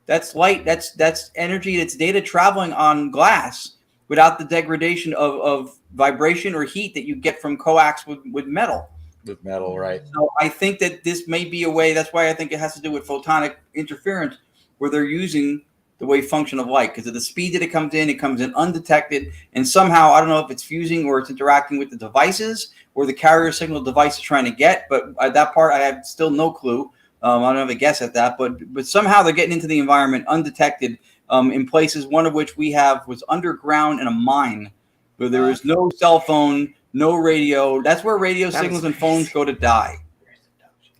That's light. That's energy. That's data traveling on glass without the degradation of vibration or heat that you get from coax with metal. With metal, right. So I think that this may be a way, that's why I think it has to do with photonic interference, where they're using the wave function of light. Because of the speed that it comes in undetected, and somehow, I don't know if it's fusing or it's interacting with the devices or the carrier signal device is trying to get, but that part I have still no clue. I don't have a guess at that, but somehow they're getting into the environment undetected in places, one of which we have was underground in a mine where there is no cell phone, no radio. That's where radio signals and phones go to die.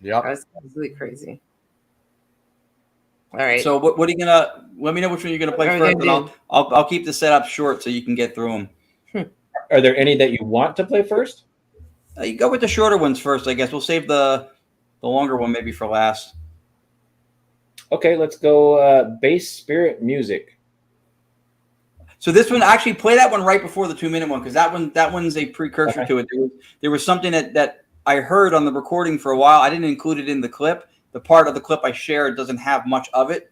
Yep. That's absolutely crazy. All right. So what are you gonna let me know which one you're gonna play first, and I'll keep the setup short so you can get through them. Are there any that you want to play first? You go with the shorter ones first, I guess. We'll save the longer one maybe for last. Okay, let's go Bass Spirit Music. So this one, actually play that one right before the 2-minute one, because that one's a precursor to it. There was something that I heard on the recording for a while. I didn't include it in the clip. The part of the clip I shared doesn't have much of it,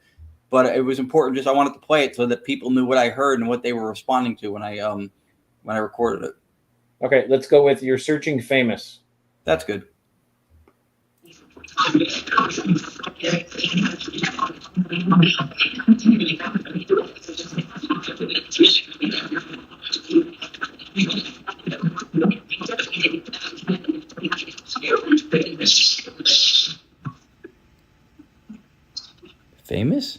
but it was important. Just I wanted to play it so that people knew what I heard and what they were responding to when I recorded it. Okay, let's go with You're Searching Famous. That's good. Famous?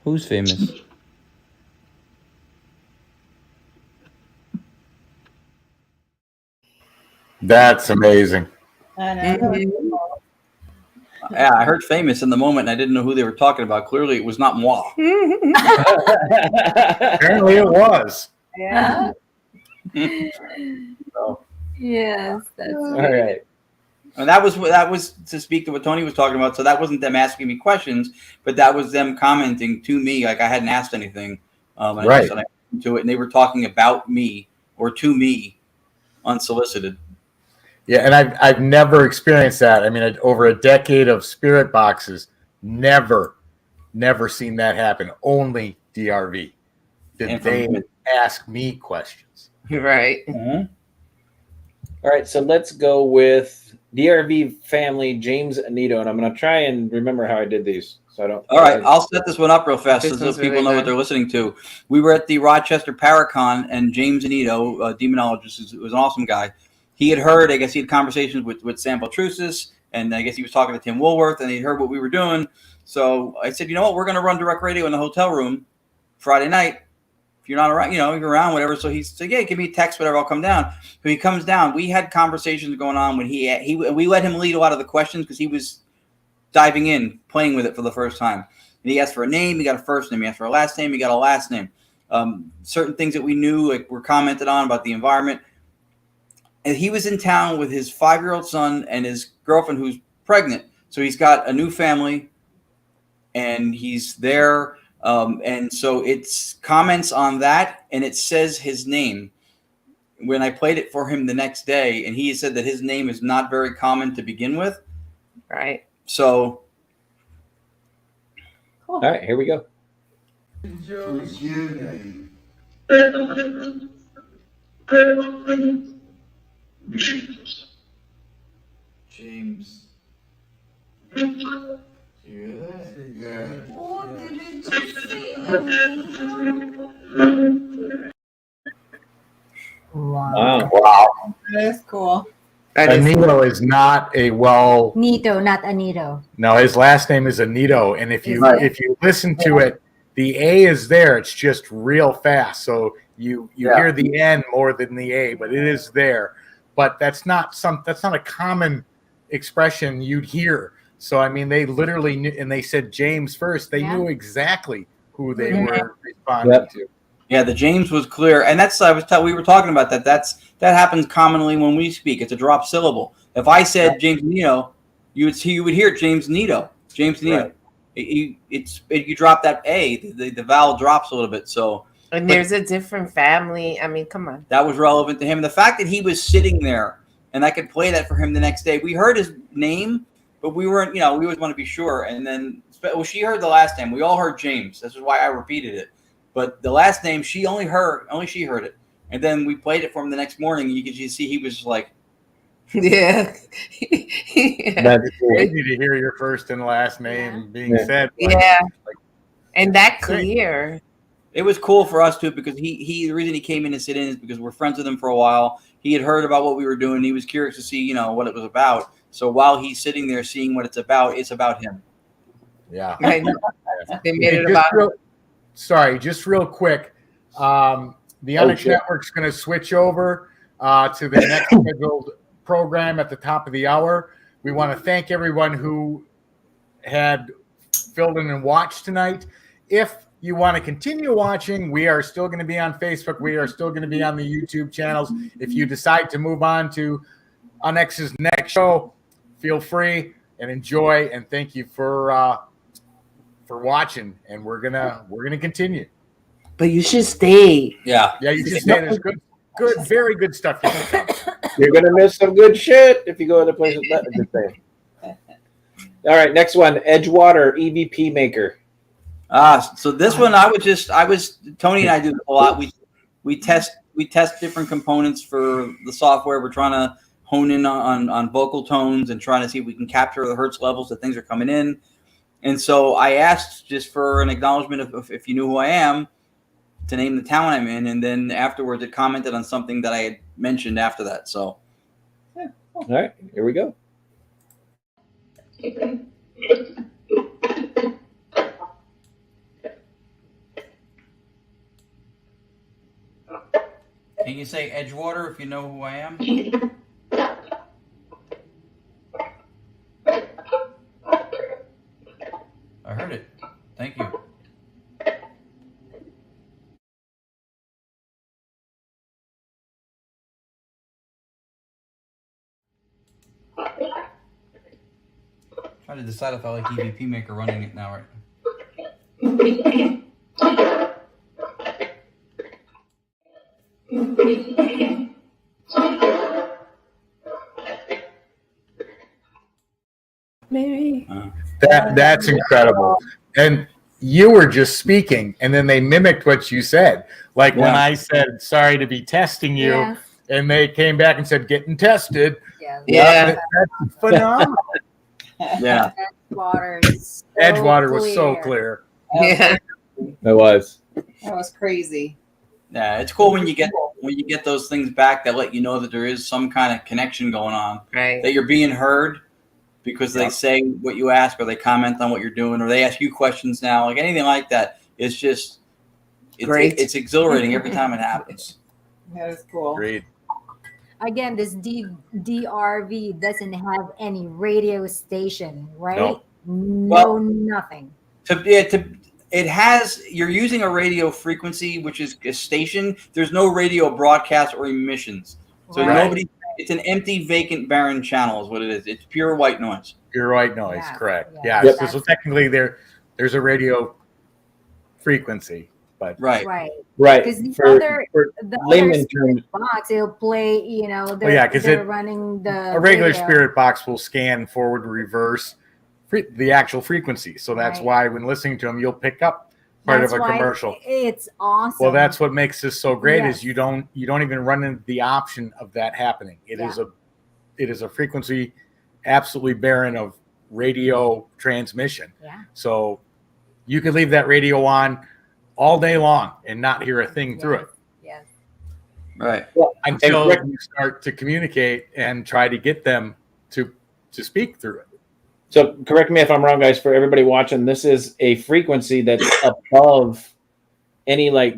Who's famous? That's amazing. Mm-hmm. Yeah, I heard famous in the moment, and I didn't know who they were talking about. Clearly, it was not moi. Apparently, it was. Yeah. So, Yes. That's all right. And that was to speak to what Tony was talking about. So that wasn't them asking me questions, but that was them commenting to me like I hadn't asked anything. And Right. I listened to it, and they were talking about me or to me, unsolicited. Yeah, and I've never experienced that. I mean, over a decade of spirit boxes, never seen that happen. Only DRV. Did they ask me questions? Right. Mm-hmm. All right, so let's go with DRV family, James Anito, and I'm going to try and remember how I did these. So I don't. All right, I'll set this one up real fast This so one's people really know what good. they're listening to. We were at the Rochester Paracon, and James Anito, a demonologist, was an awesome guy. He had heard, I guess he had conversations with Sam Baltrusis, and I guess he was talking to Tim Woolworth, and he heard what we were doing. So I said, you know what, we're going to run direct radio in the hotel room Friday night. If you're not around, you're around, whatever. So he said, yeah, give me a text, whatever, I'll come down. So he comes down. We had conversations going on when we let him lead a lot of the questions because he was diving in, playing with it for the first time. And he asked for a name, he got a first name. He asked for a last name, he got a last name. Certain things that we knew, like were commented on about the environment. And he was in town with his 5-year-old son and his girlfriend who's pregnant. So he's got a new family, and he's there. And so it's comments on that, and it says his name. When I played it for him the next day, and he said that his name is not very common to begin with. Right. So. All right, here we go. James. Wow. That is cool. Anito is not a well. Nito, not Anito. No, his last name is Anito, and if you listen to it, the A is there. It's just real fast, so you hear the N more than the A, but it is there. But that's not a common expression you'd hear. So I mean, they literally knew, and they said James first. They knew exactly who they were responding to. Yeah, the James was clear, and that's we were talking about that. That happens commonly when we speak. It's a drop syllable. If I said James Nito, you would hear James Nito. James Nito. Right. You drop that A, the vowel drops a little bit. So and there's a different family. I mean, come on. That was relevant to him. The fact that he was sitting there, and I could play that for him the next day. We heard his name, but we weren't. We always want to be sure. And then, she heard the last name. We all heard James. This is why I repeated it. But the last name, only she heard it. And then we played it for him the next morning. And you could just see he was like, yeah. That's crazy to hear your first and last name being said. And that clear. It was cool for us too, because the reason he came in to sit in is because we're friends with him for a while. He had heard about what we were doing. He was curious to see, what it was about. So while he's sitting there seeing what it's about him. Yeah. They made it about just real quick. The Onyx Network's going to switch over to the next scheduled program at the top of the hour. We want to thank everyone who had filled in and watched tonight. If you want to continue watching, we are still going to be on Facebook. We are still going to be on the YouTube channels. If you decide to move on to Onyx's next show, feel free and enjoy. And thank you for watching, and we're gonna continue. But you should stay. Yeah, you should stay. There's good, very good stuff. You're gonna miss some good shit if you go into places that good thing. All right, next one, Edgewater EVP maker. So this one, Tony and I do a lot. We test different components for the software. We're trying to hone in on vocal tones and trying to see if we can capture the hertz levels that things are coming in. And so I asked just for an acknowledgement of if you knew who I am, to name the town I'm in, and then afterwards it commented on something that I had mentioned after that. So, all right, here we go. Can you say Edgewater if you know who I am? I heard it. Thank you. Trying to decide if I like EVP Maker running it now, right? Maybe. That's incredible. And you were just speaking, and then they mimicked what you said. Like when I said, sorry to be testing you, and they came back and said, getting tested. Yeah. That's phenomenal. Yeah. Edgewater was so clear. Yeah. It was. That was crazy. Yeah, it's cool when you get those things back that let you know that there is some kind of connection going on. Right. That you're being heard because they say what you ask, or they comment on what you're doing, or they ask you questions now. Like anything like that, it's just great. It's exhilarating every time it happens. That is cool. Great. Again, this DRV doesn't have any radio station, right? No, nothing. It has, you're using a radio frequency, which is a station. There's no radio broadcast or emissions. So nobody, it's an empty, vacant, barren channel is what it is. It's pure white noise. Pure white noise, correct. Yeah. So technically there's a radio frequency, but right. Because the other spirit box, it'll play, they're running the a regular radio. spirit box will scan forward and reverse the actual frequency. So that's why when listening to them, you'll pick up part of a commercial. It's awesome. Well, that's what makes this so great is you don't even run into the option of that happening. It is a frequency absolutely barren of radio transmission. Yeah. So you could leave that radio on all day long and not hear a thing through it. Yes. Right. Until you start to communicate and try to get them to speak through it. So correct me if I'm wrong, guys, for everybody watching, this is a frequency that's above any like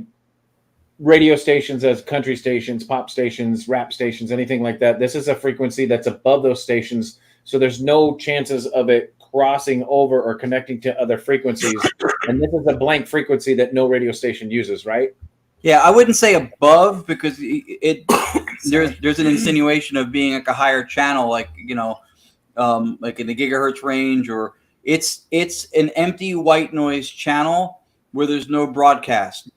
radio stations as country stations, pop stations, rap stations, anything like that. This is a frequency that's above those stations. So there's no chances of it crossing over or connecting to other frequencies. And this is a blank frequency that no radio station uses, right? Yeah, I wouldn't say above because there's an insinuation of being like a higher channel, like, you know, like in the gigahertz range, or it's an empty white noise channel where there's no broadcast.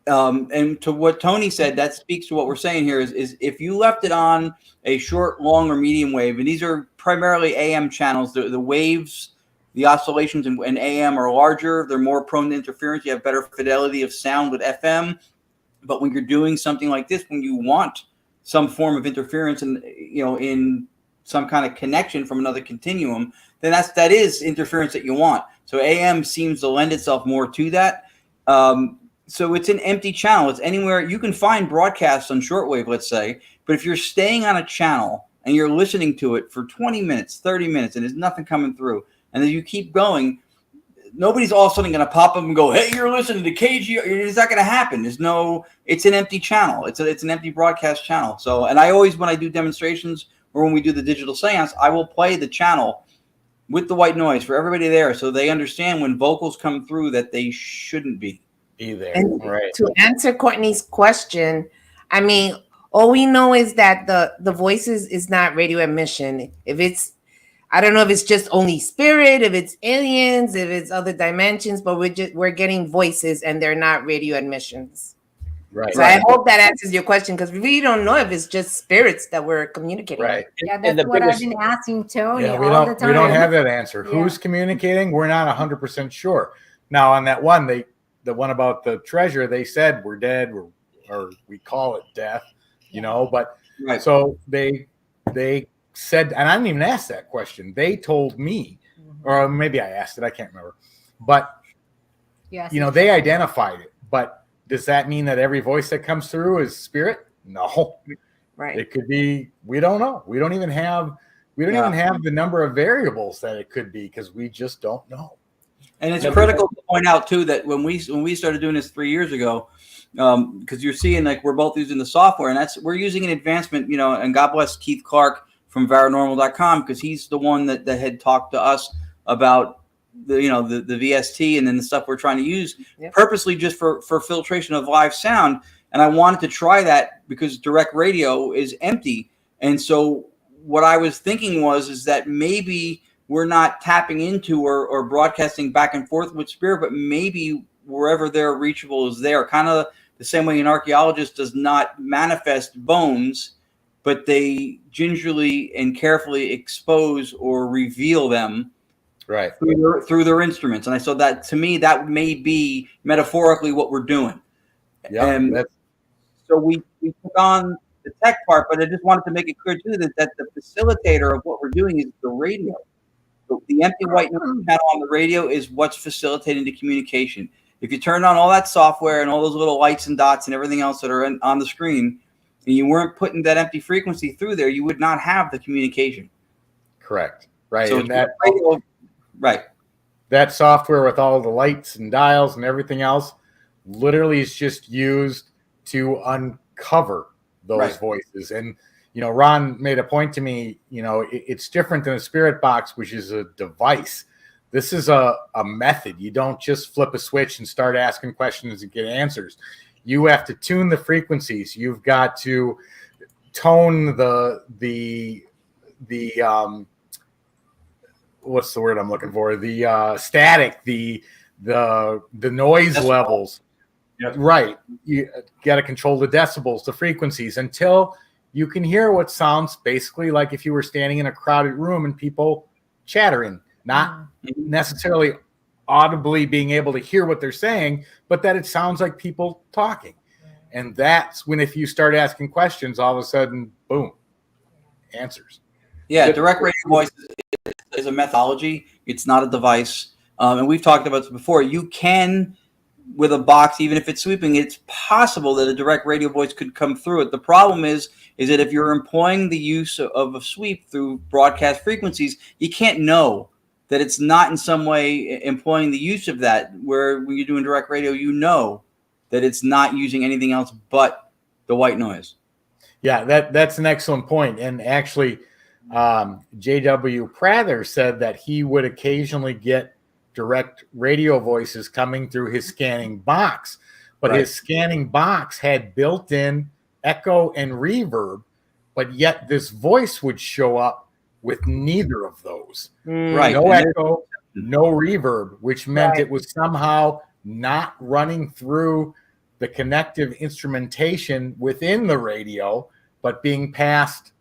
And to what Tony said, that speaks to what we're saying here is if you left it on a short, long, or medium wave, and these are primarily AM channels, the waves, the oscillations in AM are larger, they're more prone to interference, you have better fidelity of sound with FM. But when you're doing something like this, when you want some form of interference and, you know, in some kind of connection from another continuum, then that is interference that you want. So AM seems to lend itself more to that. So it's an empty channel. It's anywhere you can find broadcasts on shortwave, let's say. But if you're staying on a channel and you're listening to it for 20 minutes, 30 minutes, and there's nothing coming through, and then you keep going, nobody's all of a sudden going to pop up and go, "Hey, you're listening to KG." It's not going to happen. It's an empty channel. It's an empty broadcast channel. So, and I always, when I do demonstrations or when we do the digital seance, I will play the channel with the white noise for everybody there, so they understand when vocals come through that they shouldn't be there. And right. To answer Courtney's question, I mean, all we know is that the voices is not radio emission. If it's, I don't know if it's just only spirit, if it's aliens, if it's other dimensions, but we're getting voices and they're not radio emissions. Right. So I hope that answers your question, because we really don't know if it's just spirits that we're communicating. Right. Yeah, that's what I've been asking Tony all the time. We don't have that answer. Yeah. Who's communicating? We're not 100% sure. Now, on that one, the one about the treasure, they said we're dead, or we call it death, you know. But so they said, and I didn't even ask that question. They told me, or maybe I asked it. I can't remember. But you know, they identified it. But does that mean that every voice that comes through is spirit? No. Right. It could be. We don't know. We don't even have the number of variables that it could be, because we just don't know. And it's critical to point out too that when we started doing this 3 years ago, because you're seeing like we're both using the software, and we're using an advancement, you know. And God bless Keith Clark from paranormal.com, because he's the one that had talked to us about the VST and then the stuff we're trying to use purposely just for filtration of live sound. And I wanted to try that because direct radio is empty. And so what I was thinking is that maybe we're not tapping into or broadcasting back and forth with spirit, but maybe wherever they're reachable is there. Kind of the same way an archaeologist does not manifest bones, but they gingerly and carefully expose or reveal them through their instruments. And I saw that, to me, that may be metaphorically what we're doing. Yeah. And so we took on the tech part, but I just wanted to make it clear too that the facilitator of what we're doing is the radio. The empty white noise channel on the radio is what's facilitating the communication. If you turn on all that software and all those little lights and dots and everything else that are on the screen, and you weren't putting that empty frequency through there, you would not have the communication. Correct. Right. So and that that software with all the lights and dials and everything else literally is just used to uncover those voices. And you know, Ron made a point to me, you know, it's different than a spirit box, which is a device. This is a method. You don't just flip a switch and start asking questions and get answers. You have to tune the frequencies. You've got to tone the what's the word I'm looking for? The static, the noise levels. Yep. Right. You got to control the decibels, the frequencies, until you can hear what sounds basically like if you were standing in a crowded room and people chattering, not necessarily audibly being able to hear what they're saying, but that it sounds like people talking. And that's when, if you start asking questions, all of a sudden, boom, answers. Yeah, direct radio voice is a methodology. It's not a device. And we've talked about this before. You can, with a box, even if it's sweeping, it's possible that a direct radio voice could come through it. The problem is that if you're employing the use of a sweep through broadcast frequencies, you can't know that it's not in some way employing the use of that, where when you're doing direct radio, you know that it's not using anything else but the white noise. Yeah, that's an excellent point. And actually, J.W. Prather said that he would occasionally get direct radio voices coming through his scanning box, but Right. his scanning box had built-in echo and reverb, but yet this voice would show up with neither of those. Right. No And echo, no reverb, which meant it was somehow not running through the connective instrumentation within the radio, but being passed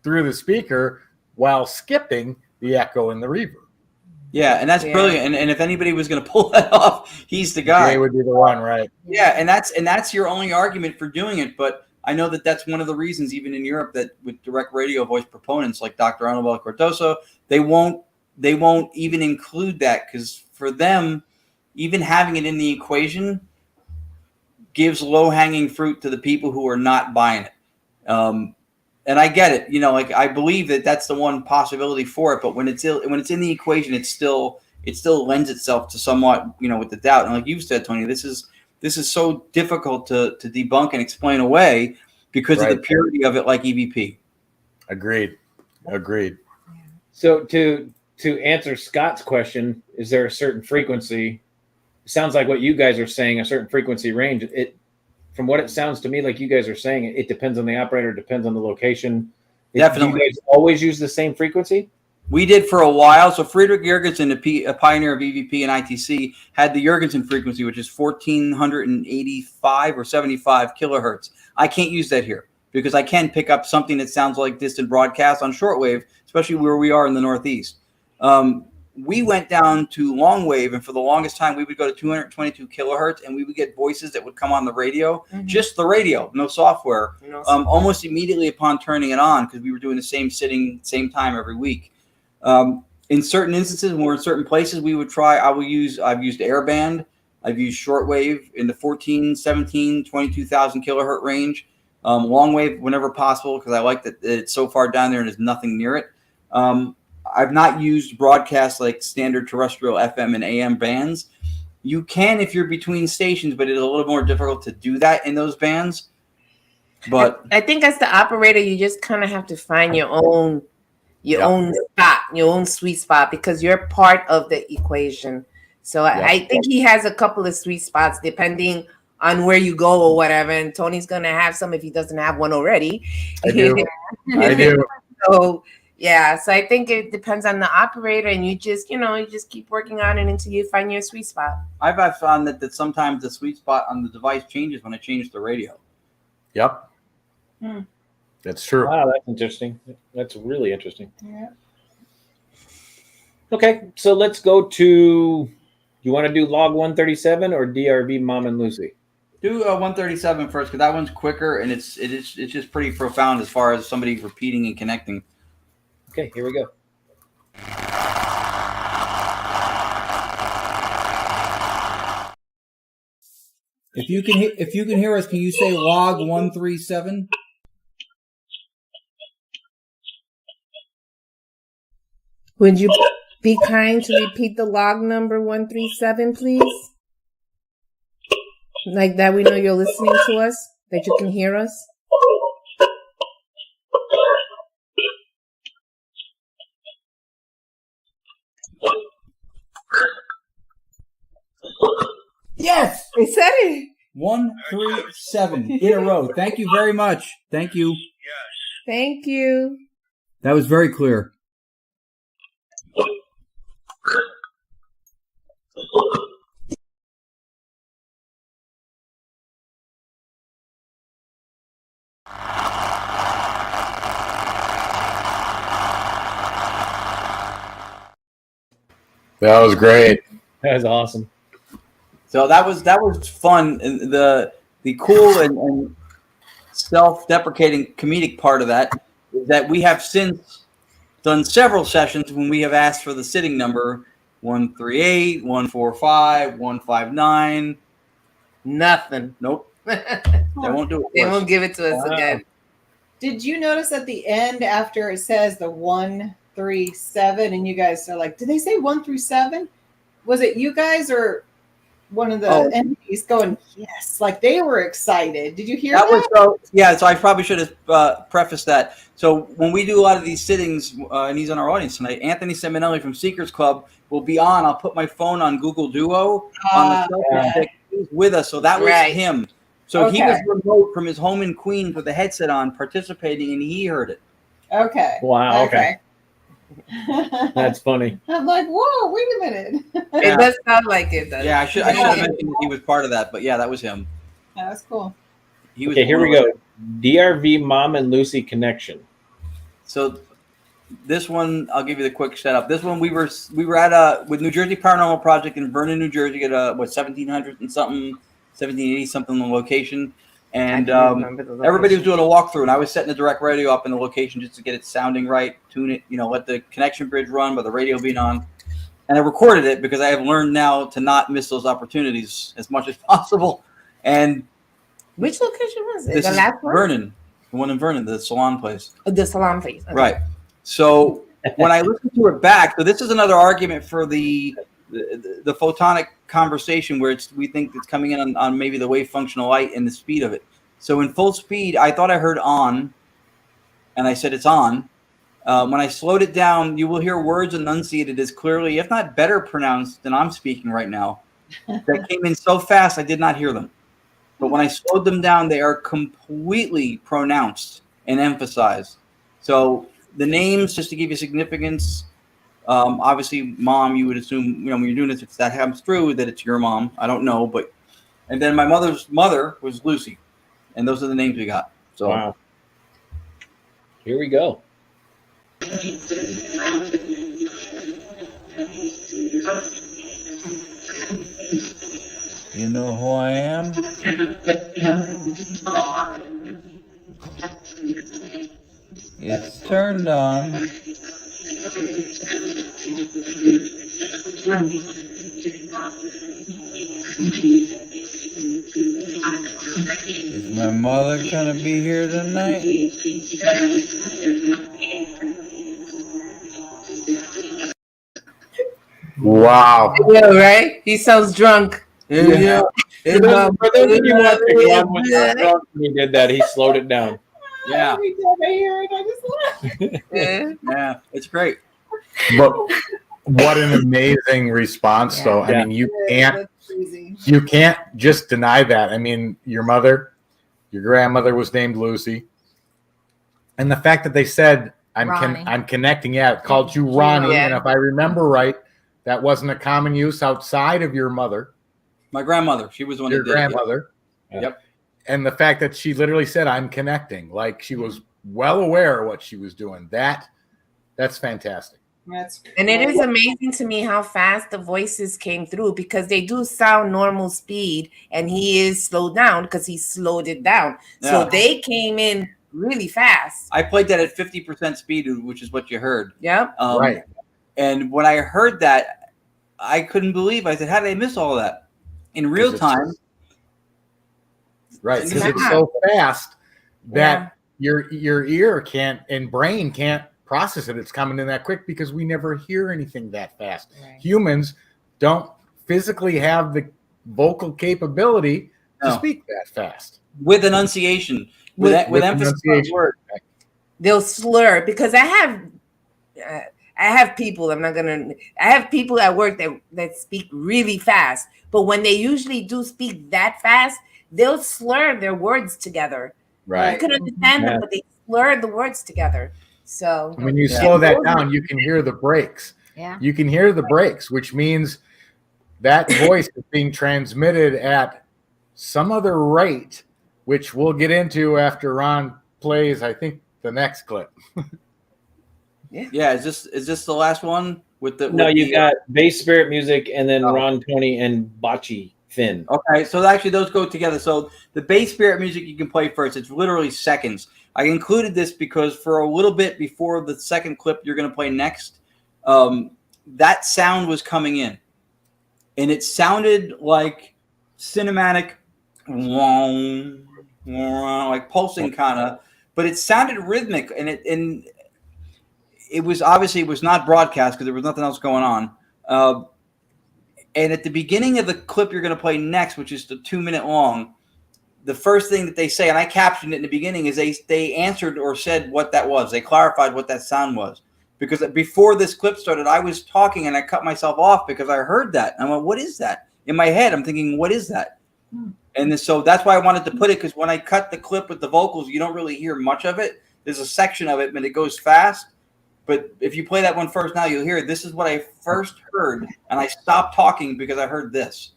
through the speaker while skipping the echo and the reverb. Yeah, and that's brilliant. And if anybody was going to pull that off, he's the guy. Jay would be the one, right? Yeah, and that's your only argument for doing it. But I know that that's one of the reasons, even in Europe, that with direct radio voice proponents like Dr. Annabelle Cortoso, they won't even include that, because for them, even having it in the equation gives low-hanging fruit to the people who are not buying it. And I get it, like I believe that that's the one possibility for it. But when it's in the equation, it still lends itself to somewhat, with the doubt. And like you said, Tony, this is so difficult to debunk and explain away because of the purity of it, like EVP. Agreed. So to answer Scott's question, is there a certain frequency? It sounds like what you guys are saying, a certain frequency range. From what it sounds to me like you guys are saying, it depends on the operator, depends on the location. Definitely. Do you guys always use the same frequency? We did for a while. So Friedrich Jurgensen, a pioneer of EVP and ITC, had the Jurgensen frequency, which is 1485 or 75 kilohertz. I can't use that here because I can pick up something that sounds like distant broadcast on shortwave, especially where we are in the Northeast. We went down to long wave, and for the longest time, we would go to 222 kilohertz, and we would get voices that would come on the radio, just the radio, no software, almost immediately upon turning it on, because we were doing the same sitting, same time every week. In certain instances, when we're in certain places, we would try. I've used airband, I've used shortwave in the 14, 17, 22,000 kilohertz range, long wave whenever possible, because I like that it's so far down there and there's nothing near it. I've not used broadcasts like standard terrestrial FM and AM bands. You can if you're between stations, but it's a little more difficult to do that in those bands. But I think as the operator, you just kind of have to find your own spot, your own sweet spot, because you're part of the equation. So I think he has a couple of sweet spots depending on where you go or whatever. And Tony's going to have some if he doesn't have one already. I do. So yeah, so I think it depends on the operator, and you just keep working on it until you find your sweet spot. I've found that sometimes the sweet spot on the device changes when I change the radio. Yep. That's true. Wow, that's interesting. That's really interesting. Yeah. Okay, so let's go to. You want to do log 137 or DRV Mom and Lucy? Do 137 first, because that one's quicker and it's just pretty profound as far as somebody repeating and connecting. Okay, here we go. If you can hear us, can you say log 137? Would you be kind to repeat the log number 137, please? Like that we know you're listening to us, that you can hear us. Yes! We said it. 137 in a row. Thank you very much. Thank you. Thank you. That was very clear. That was great. That was awesome. So that was fun. And the cool and self-deprecating comedic part of that is that we have since done several sessions when we have asked for the sitting number 138, 145, 159. Nothing. Nope. They won't do it. They won't give it to us again. Did you notice at the end after it says the 137 and you guys are like, did they say 1 through 7? Was it you guys or one of the entities going, yes, like they were excited? Did you hear that? So I probably should have prefaced that. So when we do a lot of these sittings, and he's in our audience tonight, Anthony Seminelli from Seekers Club will be on. I'll put my phone on Google Duo on the selfie stick. He's with us, so that was him. So he was remote from his home in Queens with a headset on, participating, and he heard it. Okay. Wow. Okay. That's funny. I'm like, whoa, wait a minute. It does sound like it. Does. Yeah, I should have mentioned that he was part of that, but yeah, that was him. That was cool. He was here we go. DRV Mom and Lucy connection. So this one, I'll give you the quick setup. This one we were at with New Jersey Paranormal Project in Vernon, New Jersey, at 1700 and something, 1780 something on location, and everybody was doing a walkthrough, and I was setting the direct radio up in the location just to get it sounding right, tune it, let the connection bridge run, but the radio being on, and I recorded it because I have learned now to not miss those opportunities as much as possible. And which location was it? This the is last one? Vernon, the one in Vernon, the salon place. The salon place. Okay. Right. So when I listen to it back, so this is another argument for the photonic conversation where we think it's coming in on maybe the wave functional light and the speed of it. So in full speed, I thought I heard on, and I said it's on. When I slowed it down, you will hear words enunciated as clearly, if not better pronounced than I'm speaking right now. That came in so fast, I did not hear them. But when I slowed them down, they are completely pronounced and emphasized. So the names, just to give you significance, obviously, Mom, you would assume, when you're doing this, if that comes through, that it's your mom. I don't know, but and then my mother's mother was Lucy, and those are the names we got. So wow. Here we go. You know who I am? It's turned on. Is my mother gonna be here tonight? Wow. Yeah, right? He sounds drunk. Yeah. For those of you watching, Ron was not drunk when he did that. He slowed it down. Yeah. Every time I hear it, I just laugh. Yeah, it's great. But what an amazing response, though. I mean, you can't just deny that. I mean, your grandmother was named Lucy, and the fact that they said I'm connecting. Yeah, it called you Ronnie, and if I remember right, that wasn't a common use outside of your mother. My grandmother, she was one of your grandmother. Yep. And the fact that she literally said, I'm connecting, like she was well aware of what she was doing. That's fantastic. And it is amazing to me how fast the voices came through, because they do sound normal speed, and he is slowed down because he slowed it down. Yeah. So they came in really fast. I played that at 50% speed, which is what you heard. Yep. Right. And when I heard that, I couldn't believe. I said, how did I miss all of that? In real time. Right, because it's so fast that your ear can't and brain can't process it. It's coming in that quick because we never hear anything that fast. Right. Humans don't physically have the vocal capability to speak that fast. With enunciation, with emphasis on word. They'll slur, because I have people at work that speak really fast, but when they usually do speak that fast, they'll slur their words together. Right. You can understand them, but they slur the words together. So when you slow that down, you can hear the breaks. Yeah. You can hear the breaks, which means that voice is being transmitted at some other rate, which we'll get into after Ron plays, I think, the next clip. Yeah, is this the last one with the? No, you got Bass Spirit Music, and then Ron, Tony, and Bocce Finn. Okay, so actually those go together. So the Bass Spirit Music you can play first. It's literally seconds. I included this because for a little bit before the second clip you're going to play next, that sound was coming in. And it sounded like cinematic, like pulsing kind of, but it sounded rhythmic. And it was obviously it was not broadcast because there was nothing else going on. And at the beginning of the clip you're going to play next, which is the 2-minute long, the first thing that they say, and I captioned it in the beginning, is they answered or said what that was. They clarified what that sound was. Because before this clip started, I was talking and I cut myself off because I heard that. And I went, what is that? In my head, I'm thinking, what is that? And so that's why I wanted to put it, because when I cut the clip with the vocals, you don't really hear much of it. There's a section of it, but it goes fast. But if you play that one first now, you'll hear it. This is what I first heard, and I stopped talking because I heard this.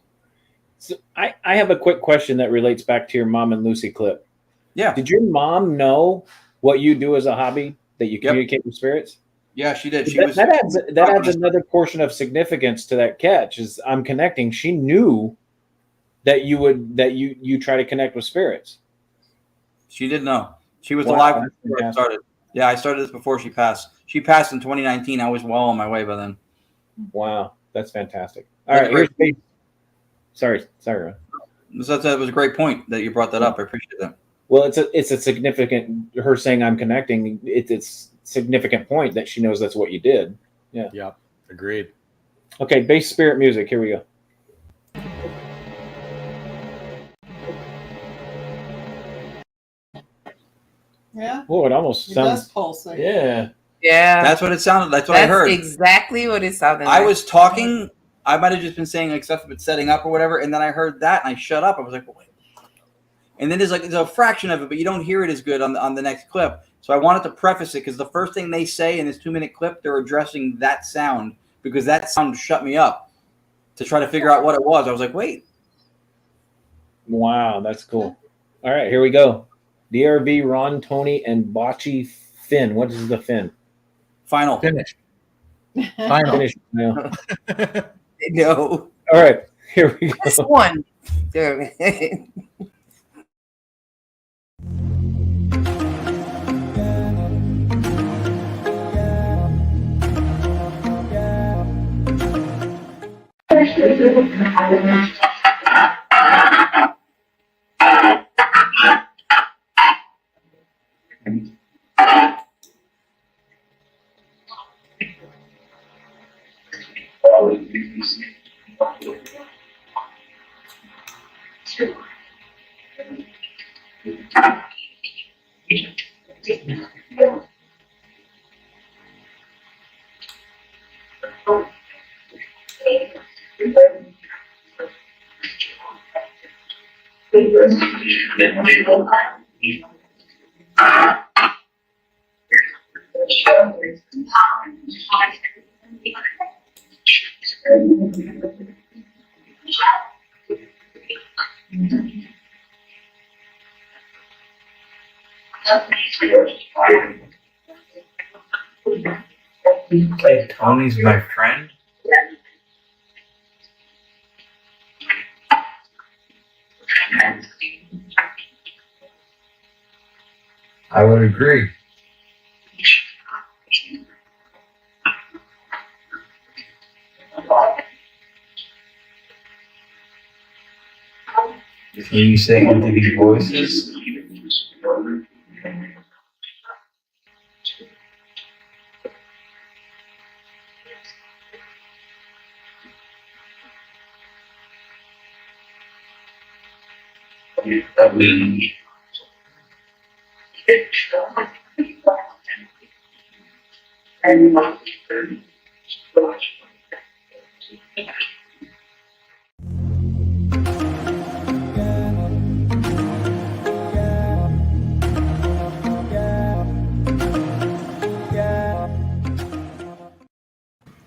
So I have a quick question that relates back to your Mom and Lucy clip. Yeah. Did your mom know what you do as a hobby, that you communicate with spirits? Yeah, she did. That adds another portion of significance to that catch. Is I'm connecting. She knew that you try to connect with spirits. She did know. She was alive before I started. Yeah, I started this before she passed. She passed in 2019. I was well on my way by then. Wow, that's fantastic. All right, here's Sorry, Ron. That was a great point that you brought that up. I appreciate that. Well, it's a significant. Her saying I'm connecting. It's significant point that she knows that's what you did. Yeah. Yep. Agreed. Okay, bass spirit music. Here we go. Yeah. Oh, it almost sounds pulsing. Yeah. Yeah. That's what it sounded. That's what I heard. Exactly what it sounded like. I was talking. I might have just been saying like stuff about setting up or whatever, and then I heard that and I shut up. I was like, well, wait. And then there's a fraction of it, but you don't hear it as good on the next clip. So I wanted to preface it because the first thing they say in this 2-minute clip, they're addressing that sound because that sound shut me up to try to figure out what it was. I was like, wait. Wow, that's cool. All right, here we go. DRV, Ron, Tony, and Bocce Finn. What is the Finn? Final. Finish. Final. Finish. No. No. All right, here we go. This one. Okay, Tony's my friend. I would agree. Can you say Entity Voices?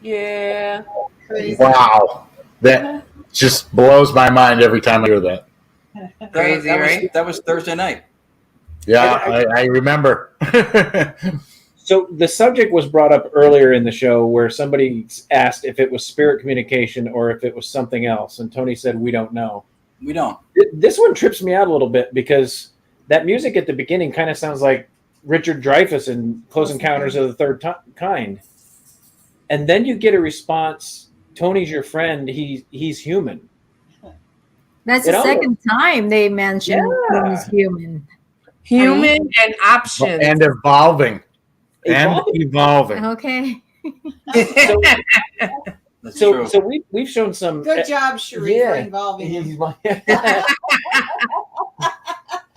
Yeah. Wow. That just blows my mind every time I hear that. Crazy, right? That was Thursday night. Yeah, I remember. So the subject was brought up earlier in the show where somebody asked if it was spirit communication or if it was something else. And Tony said, we don't know. We don't. This one trips me out a little bit because that music at the beginning kind of sounds like Richard Dreyfuss in Close Encounters of the Third Kind. And then you get a response, Tony's your friend, he's human. That's the second time they mentioned he's human. Human and options. And evolving. And evolving. Okay. So we've shown some. Good job, Cherie, for involving him.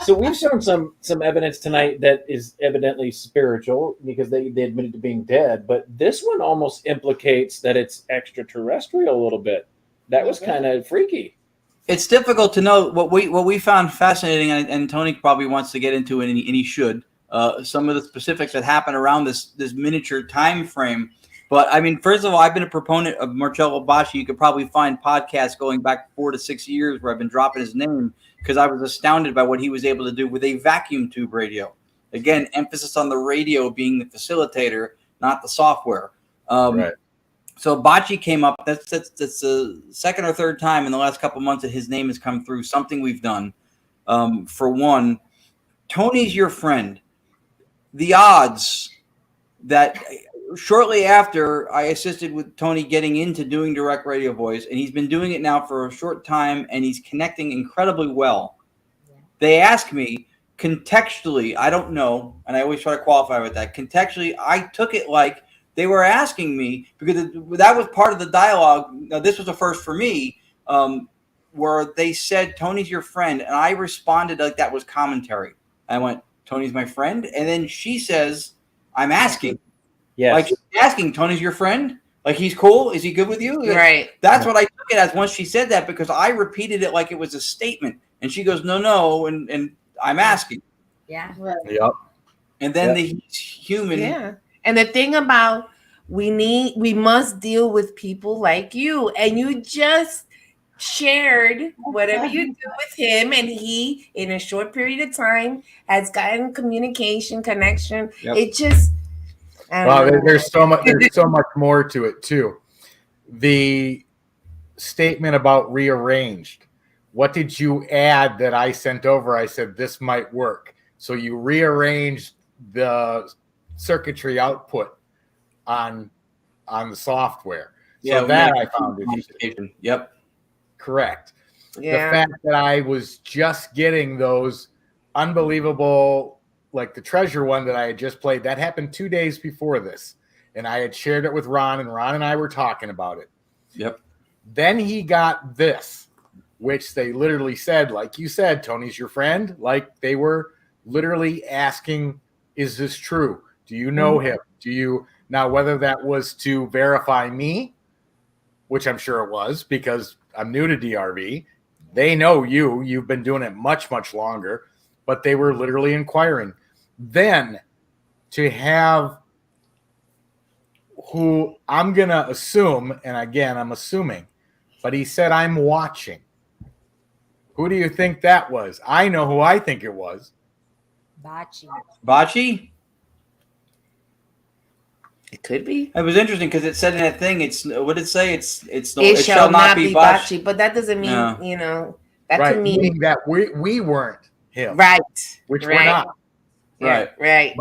So we've shown some evidence tonight that is evidently spiritual because they admitted to being dead, but this one almost implicates that it's extraterrestrial a little bit. That was kind of freaky. It's difficult to know what we found fascinating, and Tony probably wants to get into it, and he should. Some of the specifics that happen around this miniature time frame. But I mean, first of all, I've been a proponent of Marcello Bacci. You could probably find podcasts going back 4 to 6 years where I've been dropping his name because I was astounded by what he was able to do with a vacuum tube radio. Again, emphasis on the radio being the facilitator, not the software. Right. So Bacci came up. That's the second or third time in the last couple of months that his name has come through. Something we've done. For one, Tony's your friend. The odds that shortly after I assisted with Tony getting into doing direct radio voice, and he's been doing it now for a short time, and he's connecting incredibly well. They ask me contextually, I don't know, and I always try to qualify with that. Contextually, I took it like they were asking me because that was part of the dialogue. Now, this was a first for me, where they said, Tony's your friend, and I responded like that was commentary. I went, Tony's my friend, and then she says, I'm asking. Yes. Like asking, Tony's your friend? Like he's cool? Is he good with you? Right. That's what I took it as once she said that because I repeated it like it was a statement. And she goes, no, and I'm asking. Yeah. Right. Yep. And then the human. Yeah. And the thing about we must deal with people like you. And you just shared whatever you do with him, and he in a short period of time has gotten communication, connection. Yep. It just there's so much more to it too. The statement about rearranged. What did you add that I sent over? I said this might work. So you rearranged the circuitry output on the software. Yeah, so that I found interesting. Yep. Correct. Yeah. The fact that I was just getting those unbelievable, like the treasure one that I had just played, that happened 2 days before this. And I had shared it with Ron, and Ron and I were talking about it. Yep. Then he got this, which they literally said, like you said, Tony's your friend. Like they were literally asking, is this true? Do you know him? Do you now, whether that was to verify me, which I'm sure it was because I'm new to DRV. They know you've been doing it much, much longer, but they were literally inquiring. Then to have who I'm going to assume, and again, I'm assuming, but he said, I'm watching. Who do you think that was? I know who I think it was. Bacci? It could be. It was interesting because it said in that thing, what did it say? It shall not be Bacci, but that doesn't mean, that right, could mean meaning that we weren't him. Right. Which right. we're not. Yeah, right.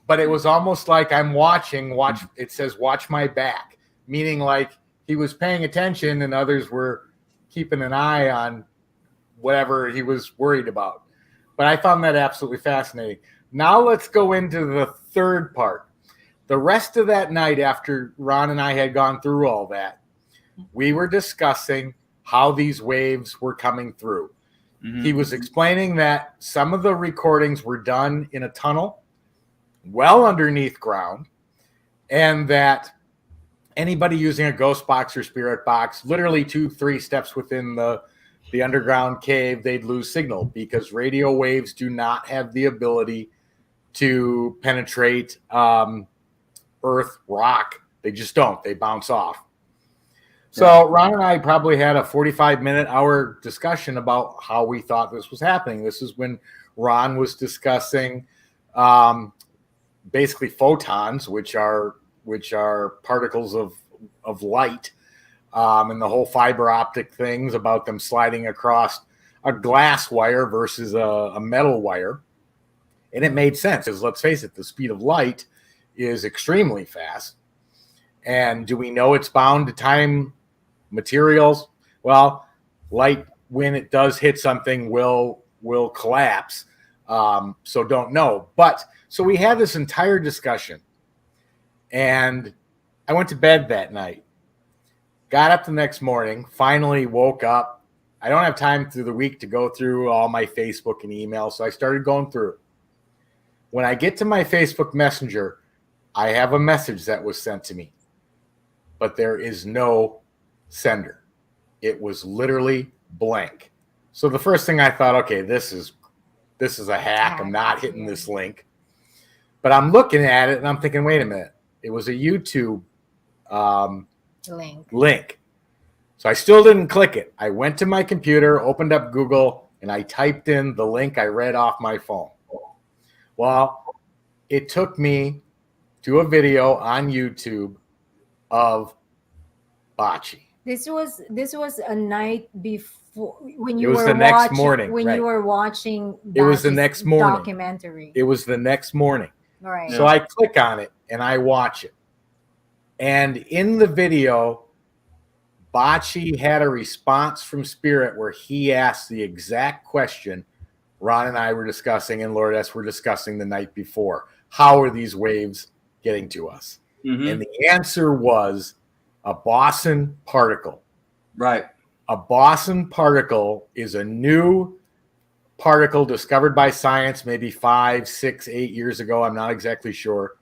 But it was almost like I'm watching, it says watch my back, meaning like he was paying attention and others were keeping an eye on whatever he was worried about. But I found that absolutely fascinating. Now let's go into the third part. The rest of that night, after Ron and I had gone through all that, we were discussing how these waves were coming through. Mm-hmm. He was explaining that some of the recordings were done in a tunnel well underneath ground, and that anybody using a ghost box or spirit box, literally 2-3 steps within the underground cave, they'd lose signal because radio waves do not have the ability to penetrate earth, rock. They just don't. They bounce off. So Ron and I probably had a 45-hour discussion about how we thought this was happening. This is when Ron was discussing basically photons, which are particles of light, and the whole fiber optic things about them sliding across a glass wire versus a metal wire. And it made sense because let's face it, the speed of light is extremely fast. And do we know it's bound to time materials? Well, light, when it does hit something, will collapse. So don't know. But so we had this entire discussion, and I went to bed that night, got up the next morning, finally woke up. I don't have time through the week to go through all my Facebook and email, so I started going through. When I get to my Facebook Messenger, I have a message that was sent to me, but there is no sender. It was literally blank. So the first thing I thought, okay, this is a hack. I'm not hitting this link. But I'm looking at it and I'm thinking, wait a minute. It was a YouTube link. So I still didn't click it. I went to my computer, opened up Google, and I typed in the link I read off my phone. Well, it took me to a video on YouTube of Bocce. This was a night before when you It was were the next watching, morning, when right. you were watching. It was the Bocce's next morning. documentary. It was the next morning. Right. So I click on it and I watch it. And in the video, Bocce had a response from Spirit where he asked the exact question Ron and I were discussing and Lourdes were discussing the night before. How are these waves getting to us? Mm-hmm. And the answer was a boson particle. Right. A boson particle is a new particle discovered by science maybe 5, 6, 8 years ago. I'm not exactly sure.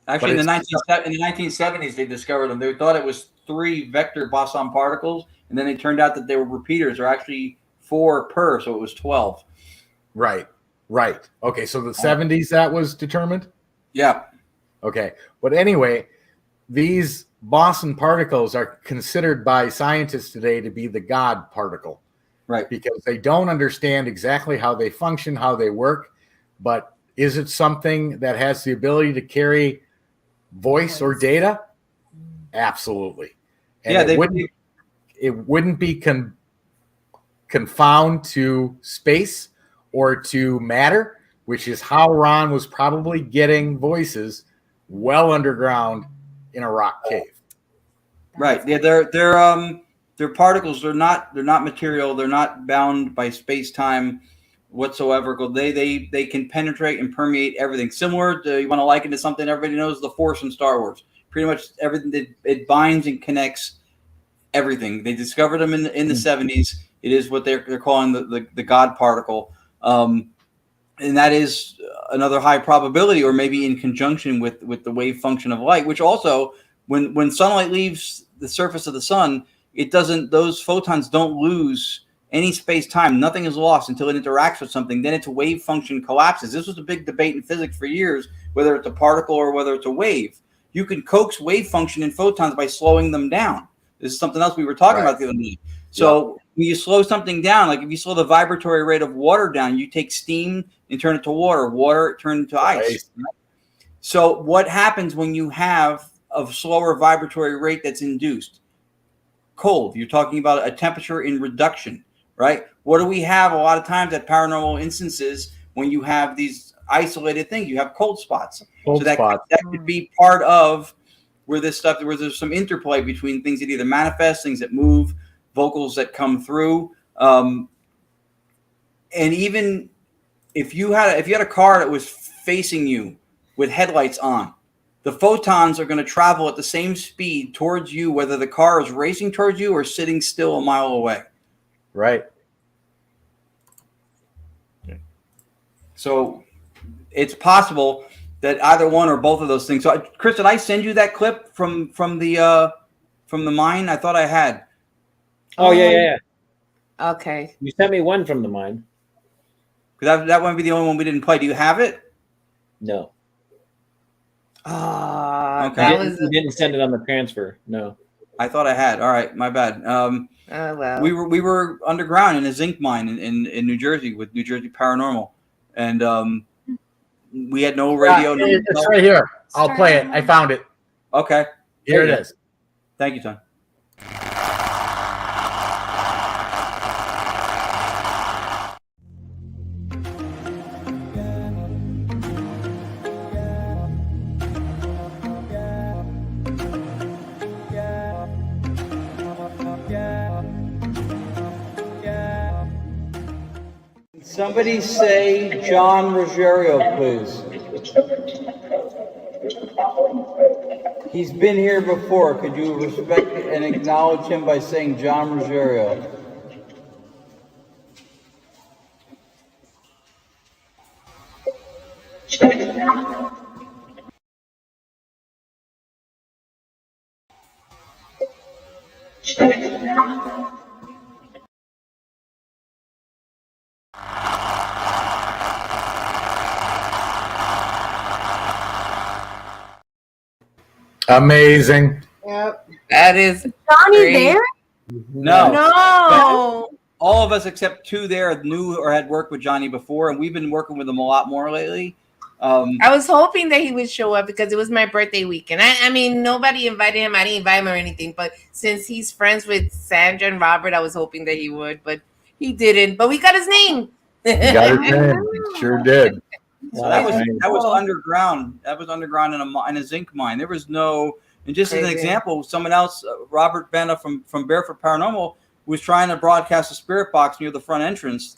Actually, in the 1970s, they discovered them. They thought it was 3 vector boson particles, and then it turned out that they were repeaters. They're actually 4 per, so it was 12. Right. Okay, so the 70s that was determined? Yeah. Okay. But anyway, these boson particles are considered by scientists today to be the God particle. Right. Because they don't understand exactly how they function, how they work. But is it something that has the ability to carry voice or data? Absolutely. And Yeah, it wouldn't be confound to space or to matter, which is how Ron was probably getting voices well underground in a rock cave. Right. Yeah, they're particles. They're not material. They're not bound by space-time whatsoever. They can penetrate and permeate everything. Similar to, you want to liken to something everybody knows, the Force in Star Wars. Pretty much everything. It binds and connects everything. They discovered them in the 70s. It is what they're calling the God particle. And that is another high probability, or maybe in conjunction with the wave function of light, which also, when sunlight leaves the surface of the sun, those photons don't lose any space-time. Nothing is lost until it interacts with something. Then its wave function collapses. This was a big debate in physics for years, whether it's a particle or whether it's a wave. You can coax wave function in photons by slowing them down. This is something else we were talking about the other day. So when you slow something down, like if you slow the vibratory rate of water down, you take steam and turn it to water. Water turn into ice. Right? So what happens when you have a slower vibratory rate that's induced? Cold. You're talking about a temperature in reduction, right? What do we have a lot of times at paranormal instances when you have these isolated things? You have cold spots. That could be part of where there's some interplay between things that either manifest, things that move, vocals that come through. And even if you had a car that was facing you with headlights on, the photons are going to travel at the same speed towards you, whether the car is racing towards you or sitting still a mile away. Right. So it's possible that either one or both of those things. So, Chris, did I send you that clip from the mine? I thought I had. Oh yeah. Okay. You sent me one from the mine. Because that might be the only one we didn't play. Do you have it? No. Okay. You didn't send it on the transfer. No. I thought I had. All right, my bad. Well. We were underground in a zinc mine in New Jersey with New Jersey Paranormal, and we had no radio. It's right here. I'll play it. I found it. Okay. Here it is. Thank you, Tom. somebody say John Ruggiero, please? He's been here before. Could you respect and acknowledge him by saying John Ruggiero? Amazing. Yep. That is Johnny great. there? No. No. All of us except two there knew or had worked with Johnny before, and we've been working with him a lot more lately. I was hoping that he would show up because it was my birthday weekend. I mean, nobody invited him. I didn't invite him or anything. But since he's friends with Sandra and Robert, I was hoping that he would. But he didn't. But we got his name. You got his name. Sure did. So that was underground. That was underground in a zinc mine. There was no. And just as an example, someone else, Robert Benna from Barefoot Paranormal, was trying to broadcast a spirit box near the front entrance,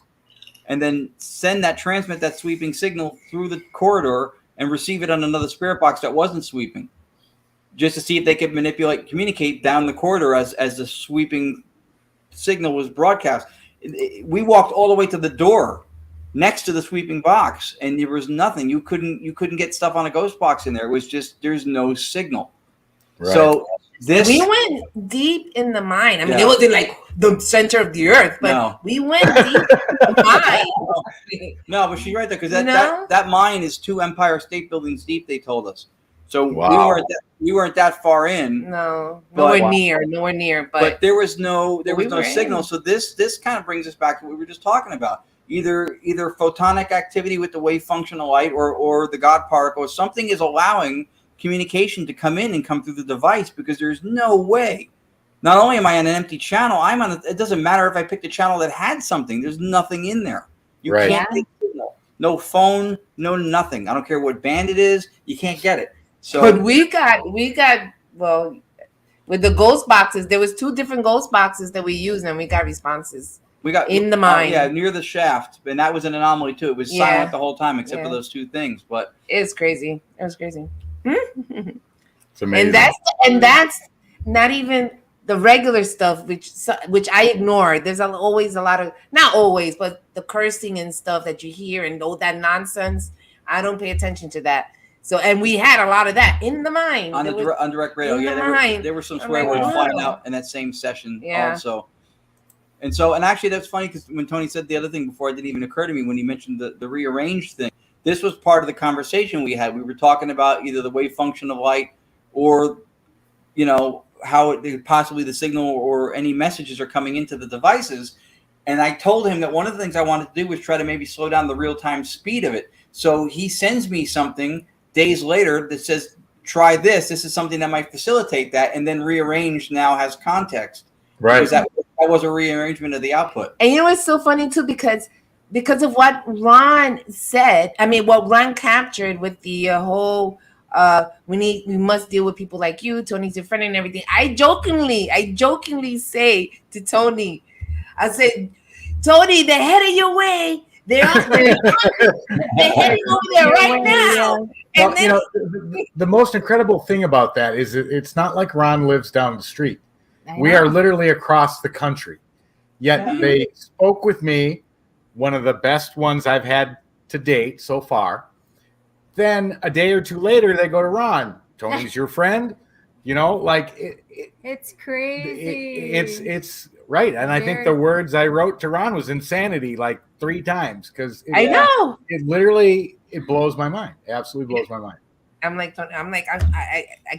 and then transmit that sweeping signal through the corridor and receive it on another spirit box that wasn't sweeping, just to see if they could communicate down the corridor as the sweeping signal was broadcast. We walked all the way to the door next to the sweeping box, and there was nothing. You couldn't get stuff on a ghost box in there. It was just there's no signal. Right. So we went deep in the mine. I mean, it wasn't like the center of the earth, but we went deep in the mine. No, but she's right there because that mine is 2 Empire State Buildings deep. They told us, so we weren't that far in. No, nowhere near. But there was no signal. So this kind of brings us back to what we were just talking about. Either photonic activity with the wave function of light, or the God particle, or something is allowing communication to come in and come through the device, because there's no way. Not only am I on an empty channel, it doesn't matter if I picked a channel that had something. There's nothing in there. You can't take signal. No phone, no nothing. I don't care what band it is. You can't get it. So, but we got well with the ghost boxes. There was 2 different ghost boxes that we used, and we got responses. We got in the mine, near the shaft, and that was an anomaly too. It was silent the whole time except for those 2 things. But it's crazy. It was crazy. It's amazing. And that's not even the regular stuff, which I ignore. There's always a lot of, not always, but the cursing and stuff that you hear and all that nonsense. I don't pay attention to that. So, and we had a lot of that in the mine on direct radio. There were some swear words flying out in that same session also. And actually that's funny, because when Tony said the other thing before, it didn't even occur to me when he mentioned the rearranged thing. This was part of the conversation we had. We were talking about either the wave function of light, or, how possibly the signal or any messages are coming into the devices. And I told him that one of the things I wanted to do was try to maybe slow down the real-time speed of it. So he sends me something days later that says, try this. This is something that might facilitate that. And then rearranged now has context. Right. Because that was a rearrangement of the output. And it's so funny too, because of what Ron said. I mean, what Ron captured with the whole we must deal with people like you, Tony's your friend and everything. I jokingly say to Tony, I said, Tony, they're heading your way. They're heading over there right now. Well, the most incredible thing about that is it's not like Ron lives down the street. We are literally across the country. Yet they spoke with me, one of the best ones I've had to date so far. Then a day or 2 later, they go to Ron. Tony's your friend. It's crazy. It's right. And I think the words I wrote to Ron was insanity like 3 times, because I know it literally blows my mind. It absolutely blows my mind. I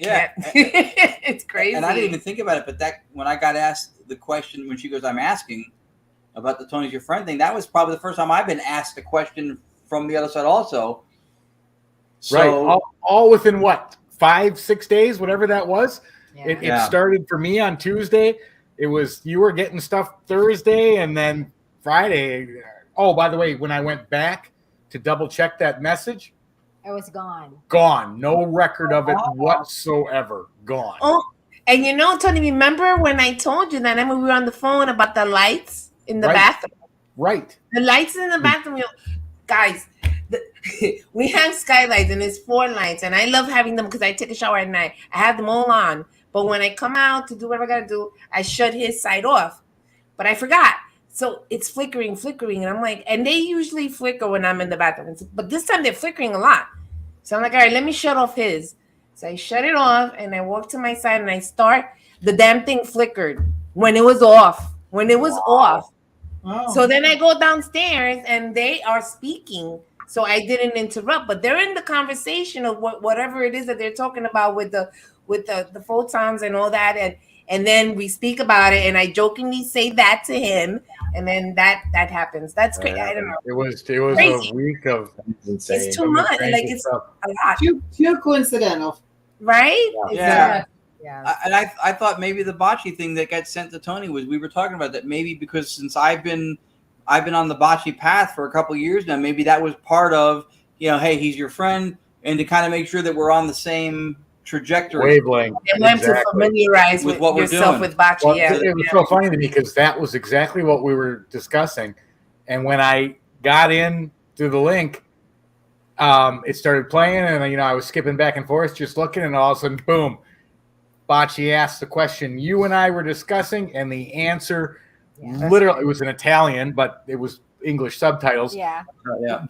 can't. It's crazy. And I didn't even think about it, but when I got asked the question, when she goes, I'm asking about the Tony's your friend thing, that was probably the first time I've been asked a question from the other side also. So, right. All within 5-6 days, whatever that was. Yeah. It started for me on Tuesday. It was, you were getting stuff Thursday, and then Friday. Oh, by the way, when I went back to double check that message, it was gone. Gone. No record of it whatsoever. Gone. Oh, and Tony, remember when I told you that? Remember we were on the phone about the lights in the bathroom? Right. The lights in the bathroom, guys. We have skylights and it's 4 lights, and I love having them because I take a shower at night. I have them all on, but when I come out to do whatever I gotta do, I shut his side off. But I forgot, so it's flickering, and I'm like, and they usually flicker when I'm in the bathroom, but this time they're flickering a lot. So I'm like, all right, let me shut off his. So I shut it off, and I walk to my side, and I start. The damn thing flickered when it was off. Off. Oh. So then I go downstairs, and they are speaking. So I didn't interrupt, but they're in the conversation of whatever it is that they're talking about with the photons and all that, and then we speak about it, and I jokingly say that to him, and then that happens. That's great. I don't know. It was Crazy. a week of insane. It's too much. Like it's a lot. Too coincidental, right? Yeah. Yeah. And I thought maybe the bocce thing that got sent to Tony was, we were talking about that maybe because since I've been on the bocce path for a couple of years now, maybe that was part of, hey, he's your friend, and to kind of make sure that we're on the same trajectory. Wavelength. And learn to familiarize with what we're yourself doing. with bocce. Well, Yeah. it was so funny to me because that was exactly what we were discussing. And when I got in through the link, it started playing, and I was skipping back and forth, just looking, and all of a sudden, boom, Bocce asked the question you and I were discussing, and the answer literally, it was in Italian, but it was English subtitles. Yeah.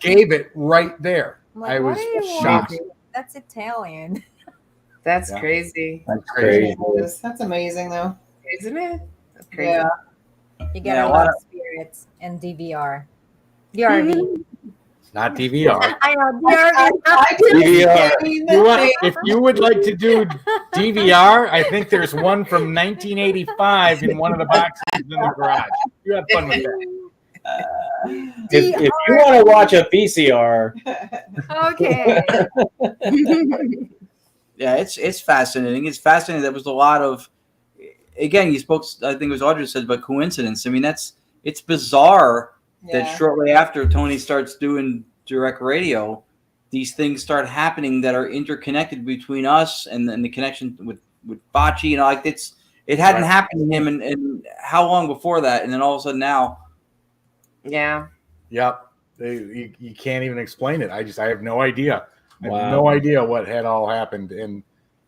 Gave it right there. I'm like, I was what are you shocked. watching? That's Italian. That's crazy. That's crazy. That's amazing, though, isn't it? That's crazy. Yeah. You get a lot of spirits and DVR. DRV. Not DVR. I know DRV. DVR. If you would like to do DVR, I think there's one from 1985 in one of the boxes in the garage. You have fun with that. If you want to watch a VCR, Okay. Yeah, it's fascinating. It's fascinating. There was a lot of, again, you spoke, I think it was Audra said, about coincidence. I mean, it's bizarre that shortly after Tony starts doing direct radio, these things start happening that are interconnected between us and the connection with Bocce. Like it hadn't happened to him in how long before that, and then all of a sudden now. Yeah. Yep. You can't even explain it. I have no idea. I have no idea what had all happened, and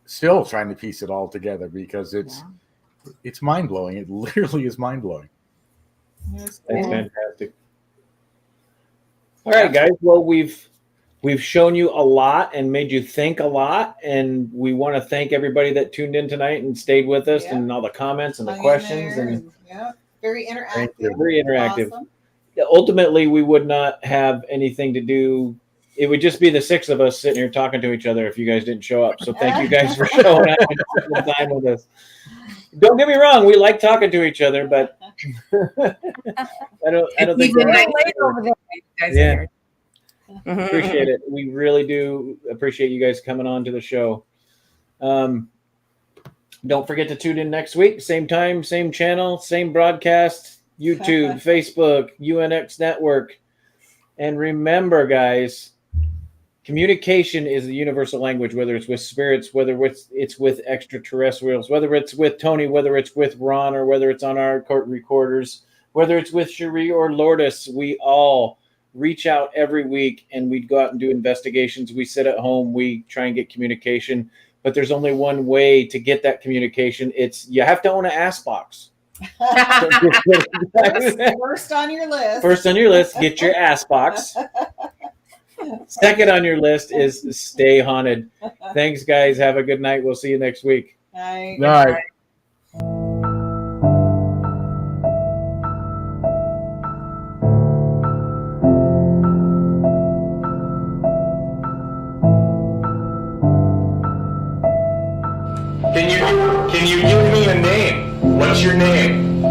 still trying to piece it all together because it's mind blowing. It literally is mind blowing. That's fantastic. All right, guys. Well, we've shown you a lot and made you think a lot, and we want to thank everybody that tuned in tonight and stayed with us, and all the comments and the questions, and very interactive. Very interactive. Awesome. Ultimately, we would not have anything to do. It would just be the 6 of us sitting here talking to each other if you guys didn't show up. So thank you guys for showing up and spending time with us. Don't get me wrong, we like talking to each other, but I don't think Yeah. Appreciate it. We really do appreciate you guys coming on to the show. Don't forget to tune in next week. Same time, same channel, same broadcast, YouTube, Facebook, UNX Network. And remember, guys, communication is the universal language, whether it's with spirits, whether it's with extraterrestrials, whether it's with Tony, whether it's with Ron, or whether it's on our court recorders, whether it's with Cherie or Lourdes. We all reach out every week, and we go out and do investigations. We sit at home. We try and get communication. But there's only one way to get that communication. You have to own an ass box. First on your list. First on your list, get your ass box. Second on your list is stay haunted. Thanks, guys. Have a good night. We'll see you next week. Night. Night. Can you give me a name? What's your name?